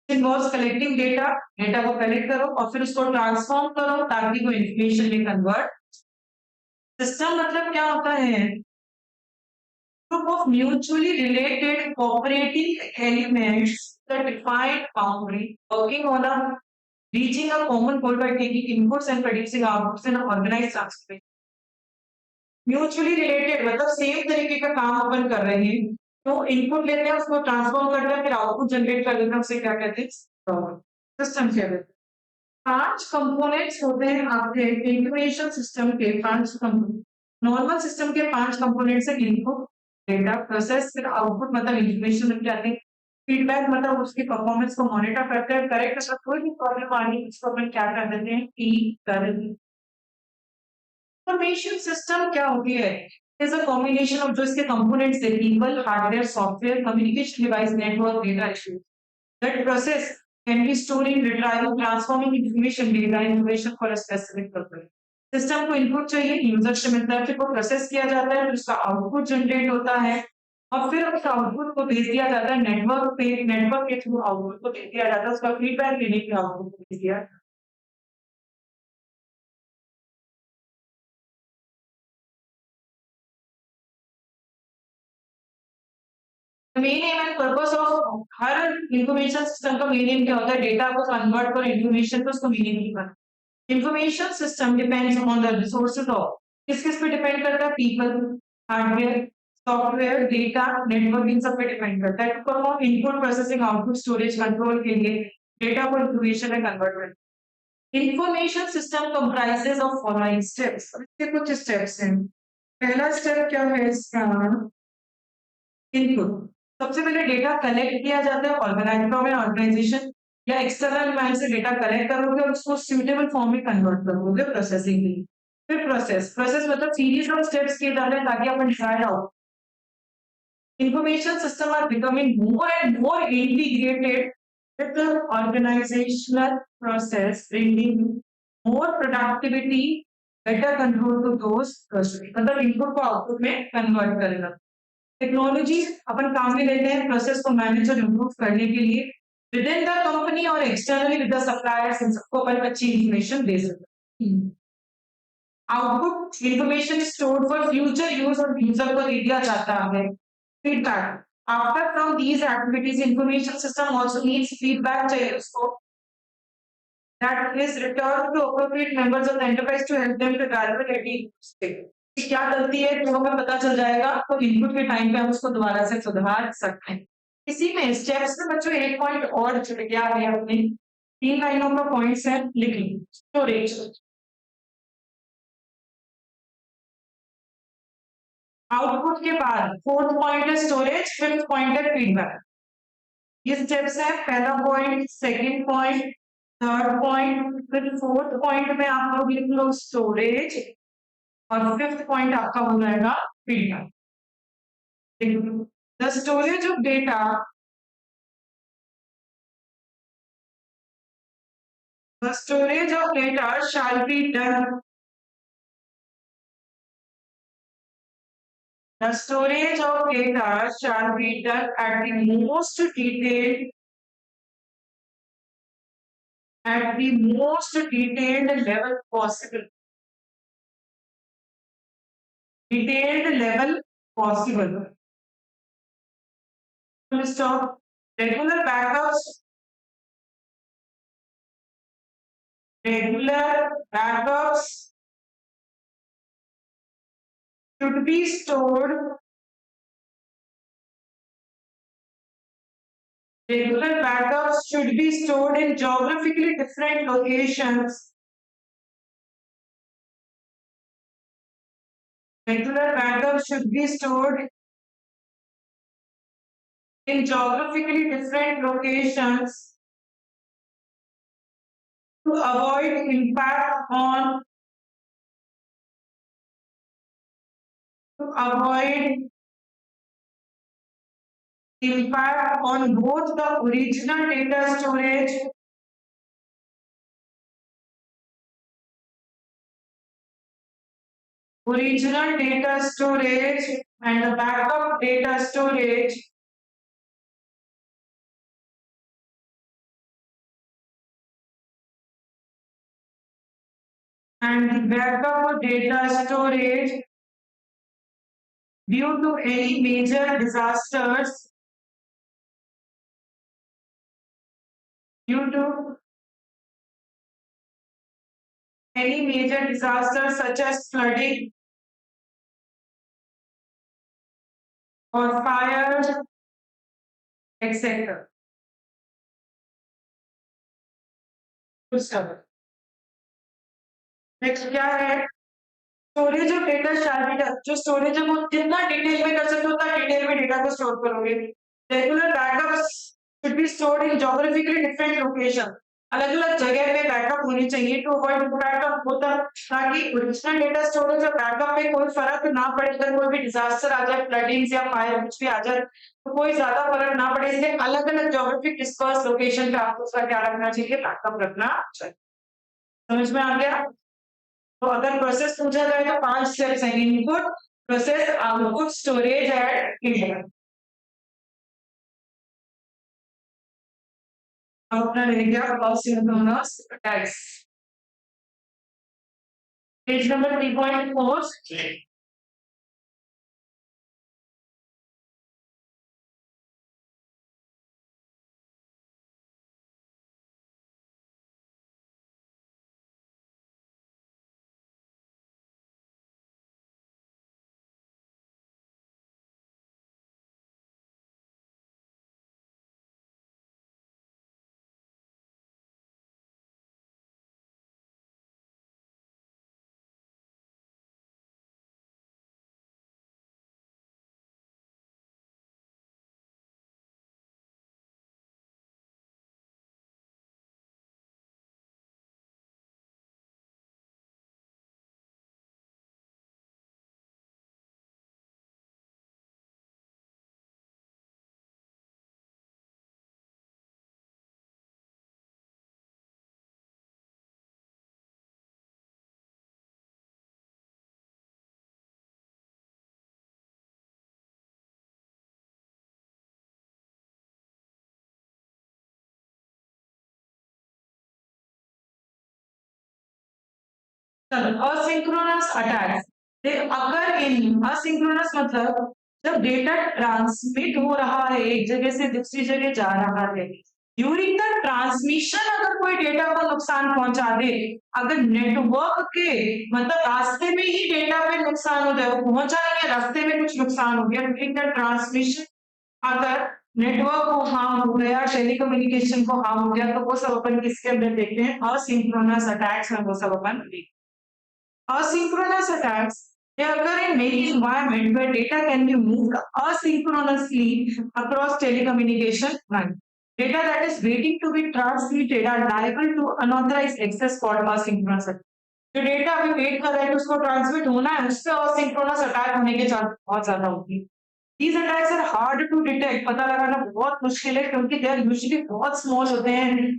It involves collecting data, data को कलेक्ट करो और फिर उसको ट्रांसफॉर्म करो ताकि वो इंफॉर्मेशन में कन्वर्ट। सिस्टम मतलब क्या होता है, group of mutually related cooperating elements that define boundary working on a reaching a common goal by taking inputs and producing outputs in an organized transformation। Mutually related मतलब same तरीके का काम अपन कर रहे हैं, तो इनपुट लेते हैं उसको ट्रांसफॉर्म करते हैं फिर आउटपुट जनरेट कर लेते हैं, उसे क्या कहते हैं, सिस्टम कहते हैं। 5 कंपोनेंट्स होते हैं आपके इंफॉर्मेशन सिस्टम के, 5 कंपोनेंट। नॉर्मल सिस्टम के 5 कंपोनेंट्स है, इनपुट, डेटा, प्रोसेस, फिर आउटपुट मतलब इंफॉर्मेशन मिल जाती है, फीडबैक मतलब उसकी परफॉर्मेंस को मॉनिटर करते हैं, करेक्ट अगर कोई भी प्रॉब्लम आ रही है उसको अपन क्या कर देते हैं, की कर देते हैं। इंफॉर्मेशन सिस्टम क्या होती है, इज अ कॉम्बिनेशन ऑफ जो इसके कंपोनेंट्स है, people, hardware, software, communication device, network, data issues that process can be storing, retrieving, transforming information, data information for a specific purpose। System को इनपुट चाहिए, user से मिलता है, फिर वो प्रोसेस किया जाता है, फिर उसका आउटपुट जनरेट होता है और फिर उस आउटपुट को भेज दिया जाता है नेटवर्क पे, नेटवर्क के थ्रू आउटपुट को भेज दिया जाता है, उसका फीडबैक लेने के आउटपुट को भेज दिया। Main M and purpose of her information system का मेन एम क्या होता है, डेटा को कन्वर्ट कर इंफॉर्मेशन को उसको मीनिंगफुल बनाना। Information system depends on the resources of, किस किस पे डिपेंड करता है? People, hardware, software, data, network, इन सब पे डिपेंड करता है। To perform input processing output storage control के लिए डेटा को इंफॉर्मेशन में कन्वर्ट करता है। Information system comprises of following steps. इसके कुछ स्टेप्स हैं। पहला स्टेप क्या है इसका? इनपुट। सबसे पहले डेटा कलेक्ट किया जाता है ऑर्गेनाइजेशन या एक्सटर्नल मैन से डेटा कलेक्ट करोगे और उसको सुटेबल फॉर्म में कन्वर्ट करोगे प्रोसेसिंग के लिए। फिर प्रोसेस मतलब सीरीज ऑफ स्टेप्स किए जाते हैं ताकि अपन decide out. Information systems are becoming more and more integrated with the organizational process, bringing more productivity, better control to those processes. मतलब इनपुट को आउटपुट में कन्वर्ट करेगा। टेक्नोलॉजी अपन काम में लेते हैं प्रोसेस को मैनेज और इम्प्रूव करने के लिए विद इन द कंपनी और एक्सटर्नली विद द सप्लायर्स, इन सबको अपन अच्छी इंफॉर्मेशन दे सकते हैं। Output information stored for future use और यूजर को दे दिया जाता है। Feedback, after from these activities information system also needs feedback चाहिए उसको, that is returned to appropriate members of the enterprise to help them to evaluate any mistake. क्या गलती है तो हमें पता चल जाएगा, तो इनपुट के टाइम पे हम उसको दोबारा से सुधार सकते हैं। इसी में स्टेप्स में बच्चों एक पॉइंट और जुड़ गया है अपने 3 लाइनों का पॉइंट्स है, लिख लीजिए। स्टोरेज, आउटपुट के बाद फोर्थ पॉइंट है स्टोरेज, फिफ्थ पॉइंट है फीडबैक। ये स्टेप्स है, पहला point, second point, third point, फिर फोर्थ पॉइंट में आप लोग लिख लो स्टोरेज और फिफ्थ पॉइंट आपका हो जाएगा feedback. The storage of data, the storage of data shall be done. The storage of data shall be done at the most detailed level possible. Detailed level possible. Full stop. Regular backups should be stored. Regular backups should be stored in geographically different locations. Regular backups should be stored in geographically different locations to avoid impact on both the original data storage and the backup data storage due to any major disasters such as flooding or fires, etc. Next क्या है? Storage of data shall be done. जो storage है वो जितना detail में कर सकते हो उतना डिटेल में डेटा को स्टोर करोगे। Regular backups should be stored in geographically different location, अलग अलग जगह पे बैकअप होनी चाहिए to avoid impact of both, ताकि ओरिजिनल डेटा स्टोरेज और बैकअप में कोई फर्क ना पड़े। अगर कोई भी डिजास्टर आ जाए, फ्लडिंग्स या फायर कुछ भी आ जाए तो कोई ज्यादा फर्क ना पड़े, इसलिए अलग अलग ज्योग्राफिक डिस्पर्स लोकेशन पे आपको उसका क्या रखना चाहिए? बैकअप रखना चाहिए। समझ में आ गया? तो अगर प्रोसेस पूछा जाए तो 5 स्टेप्स हैं, input, process, output, storage and feedback. अपना रह गया synchronous attacks, page number 3.4। Asynchronous attacks अगर इन असिंक्रोनस मतलब जब डेटा ट्रांसमिट हो रहा है एक जगह से दूसरी जगह जा रहा है, ड्यूरिंग द ट्रांसमिशन अगर कोई डेटा को नुकसान पहुंचा दे, अगर नेटवर्क के मतलब रास्ते में ही डेटा पे नुकसान हो जाए, वो पहुंचा नहीं है, रास्ते में कुछ नुकसान हो गया ड्यूरिंग द ट्रांसमिशन, अगर नेटवर्क को हार्म हो गया, टेलीकम्युनिकेशन को हार्म हो गया, तो वो सब अपन किसके अंदर देखते हैं, असिंक्रोनस अटैक्स में वो सब अपन देखते हैं। Asynchronous attacks, they occur in many environments where data can be moved asynchronously across telecommunication line. Data that is waiting to be transmitted are liable to unauthorized access called asynchronous attack. जो data अभी wait कर रहा है कि उसको transmit होना है, उस पर asynchronous अटैक होने के चांस बहुत ज्यादा होती है। These attacks are hard to detect, पता लगाना बहुत मुश्किल है क्योंकि they are usually बहुत small होते हैं,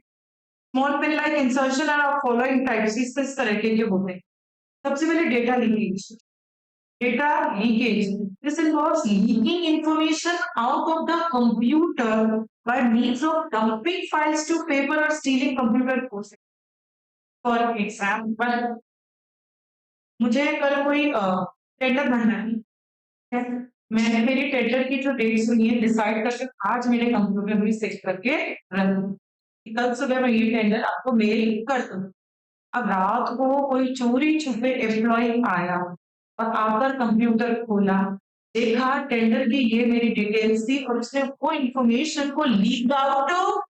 small pill like insertion and following types इस तरह के होते हैं। सबसे पहले data leakage, data leakage this involves leaking information out of the computer by means of dumping files to paper और stealing computer code. For example, मुझे कल कोई टेंडर भरना है, मैंने मेरी टेंडर की जो डेट सुनी है डिसाइड करके आज मेरे कंप्यूटर में सेव करके रख दूं, कल सुबह मैं ये टेंडर आपको मेल कर दूं। अब रात को कोई चोरी छुपे एम्प्लॉय आया और आकर कंप्यूटर खोला, देखा टेंडर की ये मेरी डिटेल्स थी और उसने वो इंफॉर्मेशन को लीक आउट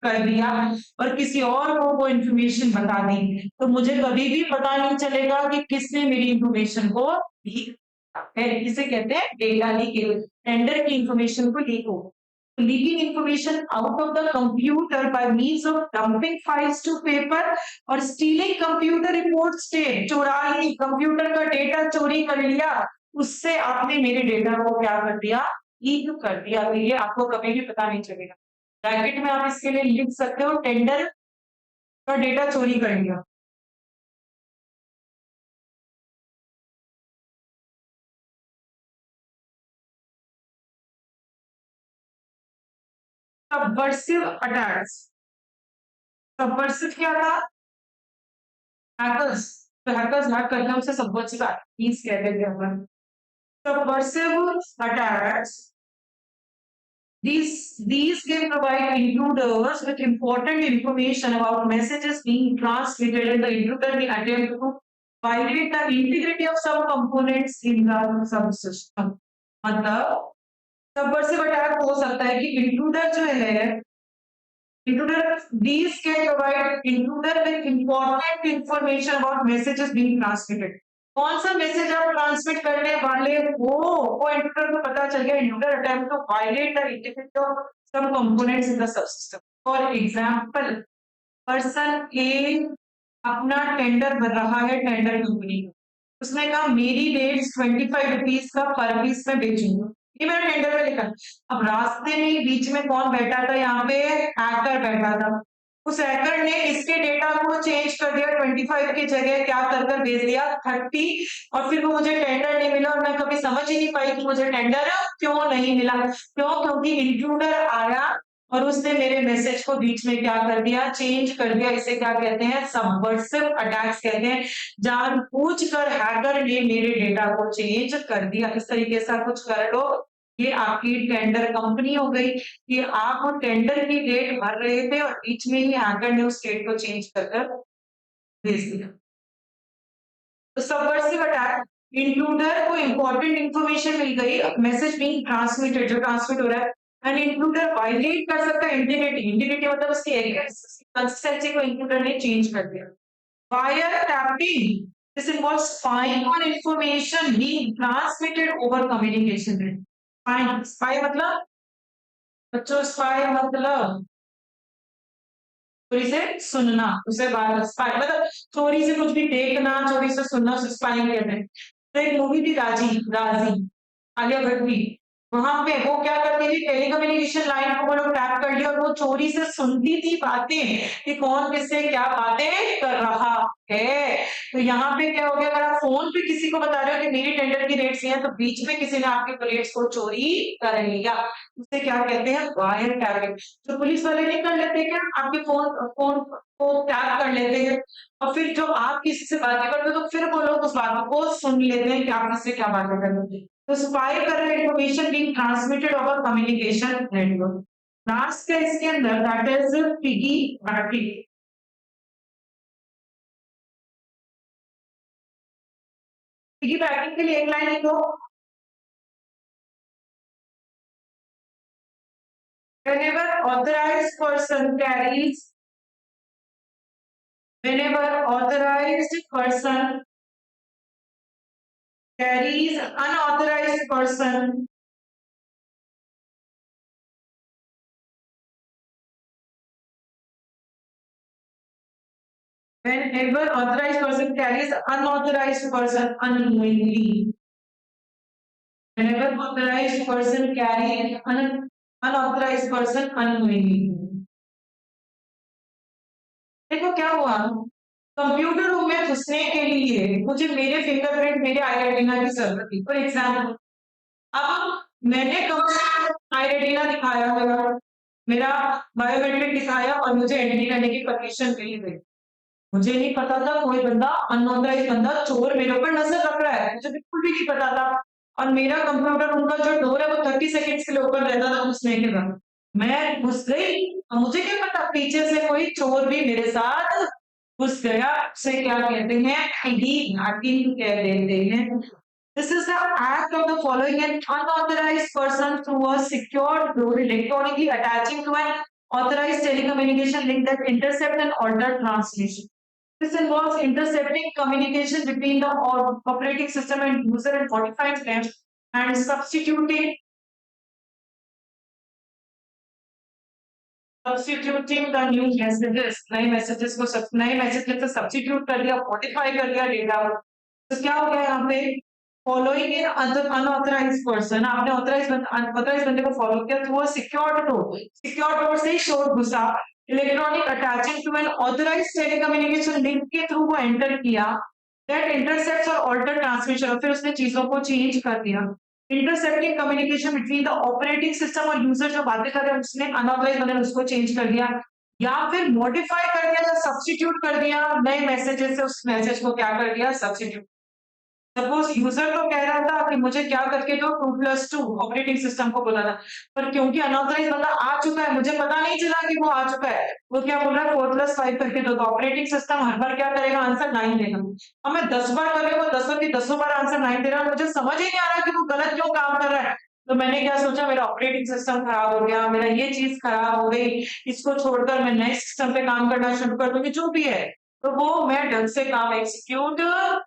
कर दिया और किसी और को वो इंफॉर्मेशन बता दी, तो मुझे कभी भी पता नहीं चलेगा कि किसने मेरी इंफॉर्मेशन को लीक है। इसे कहते हैं डेटा लीकेज, टेंडर की इंफॉर्मेशन को लीक हो। Leaking information out of the computer by means of dumping files to paper और stealing computer report state, चुरा ली कंप्यूटर का डेटा, चोरी कर लिया, उससे आपने मेरे डेटा को क्या कर दिया, लीक कर दिया। तो ये आपको कभी भी पता नहीं चलेगा। ब्रैकेट में आप इसके लिए लिख सकते हो टेंडर का डेटा चोरी कर लिया। सबवर्सिव अटैक्स, सबवर्सिव क्या था, हैकर्स, तो हैकर्स हैक करते हैं उसे सबवर्सिव अटैक्स कहते हैं अपन। Subversive attacks, these can provide intruders with important information about messages being transmitted, and the intruder may attempt to violate the integrity of some components in the subsystem. मतलब subversive attack हो सकता है कि intruder जो है, intruder, these can provide intruder with important information about messages being transmitted. कौन सा message आप ट्रांसमिट करने वाले हो, वो इंट्रूडर को पता चल गया। Intruder attempt to violate the integrity of some components in the subsystem. For example, person A अपना टेंडर भर रहा है टेंडर कंपनी को, उसने कहा मेरी रेट 25 रुपीज का पर पीस में बेचूंगा, ये मैंने टेंडर में लिखा। अब रास्ते में बीच में कौन बैठा था, यहाँ पे हैकर बैठा था, उस हैकर ने इसके डेटा को चेंज कर दिया, 25 की जगह क्या कर भेज दिया 30, और फिर वो मुझे टेंडर नहीं मिला और मैं कभी समझ ही नहीं पाई कि मुझे टेंडर क्यों नहीं मिला। क्यों? क्योंकि इंट्रूडर आया और उसने मेरे मैसेज को बीच में क्या कर दिया, चेंज कर दिया। इसे क्या कहते हैं, सबवर्सिव अटैक्स कहते हैं। जानबूझकर हैकर ने मेरे डेटा को चेंज कर दिया। इस तरीके से कुछ कर लो, ये आपकी टेंडर कंपनी हो गई कि आप टेंडर की डेट भर रहे थे और बीच में ही हैकर ने उस डेट को चेंज कर भेज दिया। तो सबवर्सिव अटैक, इंट्रूडर को इंपॉर्टेंट इंफॉर्मेशन मिल गई, मैसेज बीइंग ट्रांसमिटेड, जो ट्रांसमिट हो रहा है, एंड इंट्रूडर वायलेट कर सकता है इंटीग्रिटी, इंटीग्रिटी मतलब उसकी कंसिस्टेंसी को इंट्रूडर ने चेंज कर दिया। Wire tapping, this involves spying on information being transmitted over communication link. Spy मतलब बच्चों, स्पाई मतलब चोरी से सुनना, उसे स्पाई मतलब चोरी से कुछ भी देखना, चोरी से सुनना, उसे स्पाई कहते हैं। तो एक मूवी थी राजी, आलिया भट्ट की, वहां पे वो क्या करती थी, टेलीकम्युनिकेशन लाइन को वो लोग टैप कर लिया और वो चोरी से सुनती थी बातें कि कौन किससे क्या बातें कर रहा है। तो यहाँ पे क्या हो गया, अगर आप फोन पे किसी को बता रहे हो कि मेरी टेंडर की रेट्स हैं, तो बीच में किसी ने आपके रेट्स को चोरी कर लिया, उसे क्या कहते हैं, वायर टैपिंग। तो पुलिस वाले नहीं कर लेते क्या, आपके फोन को टैग कर लेते हैं और फिर जो आप किसी से बातें करते हो तो फिर वो लोग उस बातों को सुन लेते हैं कि आप किससे क्या बातें कर रहे हो। तो स्पाई कर रहे information being transmitted over communication network. Last है इसके अंदर that is piggy banking. Piggy banking के लिए एक लाइन लिखो। whenever authorized person carries whenever authorized person carries unauthorized person whenever authorized person carries unauthorized person unknowingly whenever authorized person carries unauthorized person unknowingly। देखो क्या हुआ, computer room में घुसने के लिए मुझे मेरे फिंगरप्रिंट मेरे आई रेटिना की जरूरत थी। फॉर एग्जाम्पल अब मैंने कंप्यूटर आई रेटिना दिखाया मेरा मेरा बायोमेट्रिक दिखाया और मुझे एंट्री करने की परमिशन मिल गई। मुझे नहीं पता था कोई बंदा अनऑथराइज बंदा चोर मेरे ऊपर नजर रख रहा है, मुझे बिल्कुल भी नहीं पता था। और मेरा कंप्यूटर रूम का जो डोर है वो 30 सेकेंड्स के लिए ओपन रहता था घुसने के बाद। मैं घुस गई और मुझे क्या पता पीछे से कोई चोर भी मेरे साथ घुस गया। उसे क्या कहते हैं, आईडी हैकिंग कह देते हैं। This is the act of the following an unauthorized person through a secured door electronically attaching to an authorized telecommunication link that intercept and alter transmission. This involves intercepting communication between the operating system and user and modifying them and substituting the new messages, नए messages को नए messages से substitute कर दिया, modify कर दिया data. तो क्या हो गया यहाँ पे, फॉलोइंग इन अनऑथराइज्ड पर्सन, आपने अनऑथराइज्ड बंदे को फॉलो किया थ्रू अ सिक्योर डोर से ही शोर घुसा, electronic attaching to an authorised telecommunication link के थ्रू वो एंटर किया, दैट इंटरसेप्ट्स और ऑल्टर ट्रांसमिशन, और फिर उसने चीजों को चेंज कर दिया। Intercepting communication between the operating system और यूजर, जो बातें कर रहे हैं उसने अनऑथराइज्ड बंदे ने उसको चेंज कर दिया, या फिर मॉडिफाई कर दिया या सब्स्टिट्यूट कर दिया, नए मैसेजेस से उस मैसेज को क्या कर दिया, सब्स्टिट्यूट। सपोज यूजर तो कह रहा था कि मुझे क्या करके दो 2+2 ऑपरेटिंग सिस्टम को बोला था, पर क्योंकि अनऑथराइज बंदा आ चुका है मुझे पता नहीं चला कि वो आ चुका है, वो क्या बोल रहा है 4+5 करके दो, तो ऑपरेटिंग सिस्टम हर बार क्या करेगा, आंसर 9 देगा। अब मैं 10 बार कर रही हूँ, 10 बार आंसर 9 दे रहा है, मुझे समझ ही नहीं आ रहा कि वो गलत क्यों काम कर रहा है। तो मैंने क्या सोचा, मेरा ऑपरेटिंग सिस्टम खराब हो गया, मेरा ये चीज खराब हो गई, इसको छोड़कर मैं नए सिस्टम पे काम करना शुरू कर दूंगी, जो भी है, तो वो मैं ढंग से काम एग्जीक्यूट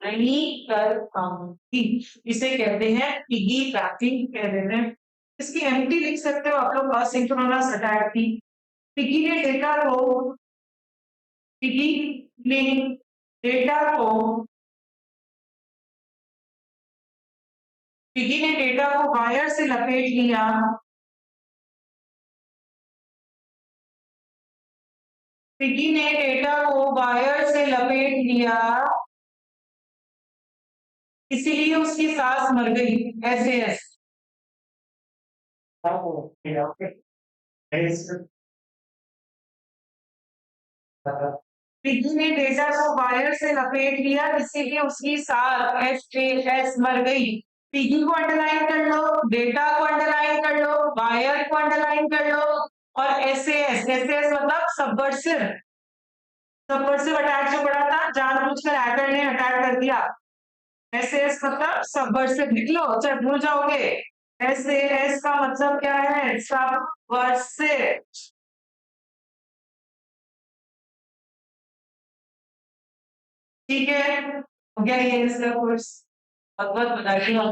नहीं कर पाऊंगी। इसे कहते हैं पिगी बैकिंग कह देते हैं। इसकी एमटी लिख सकते हो आप लोग, असिंक्रोनस अटैक की। पिगी ने डेटा को पिगी ने डेटा को पिगी ने डेटा को वायर से लपेट लिया। पिगी ने डेटा को वायर से लपेट लिया, इसीलिए उसकी सांस मर गई। ऐसे ऐसे पिगी ने डेटा को वायर से लपेट लिया, इसीलिए उसकी सांस एस मर गई। पिगी को अंडरलाइन कर लो, डेटा को अंडरलाइन कर लो, वायर को अंडरलाइन कर लो, और एस मतलब सबवर्सिव। सबवर्सिव अटैक जो पड़ा था, जानबूझकर हैकर ने अटैक कर दिया। एस मतलब सबवर्सिव, लिख लो चाहे भूल जाओगे। एस का मतलब क्या है, सबवर्सिव। ठीक है, हो गया ये इसका कोर्स। बहुत बहुत बधाई हो।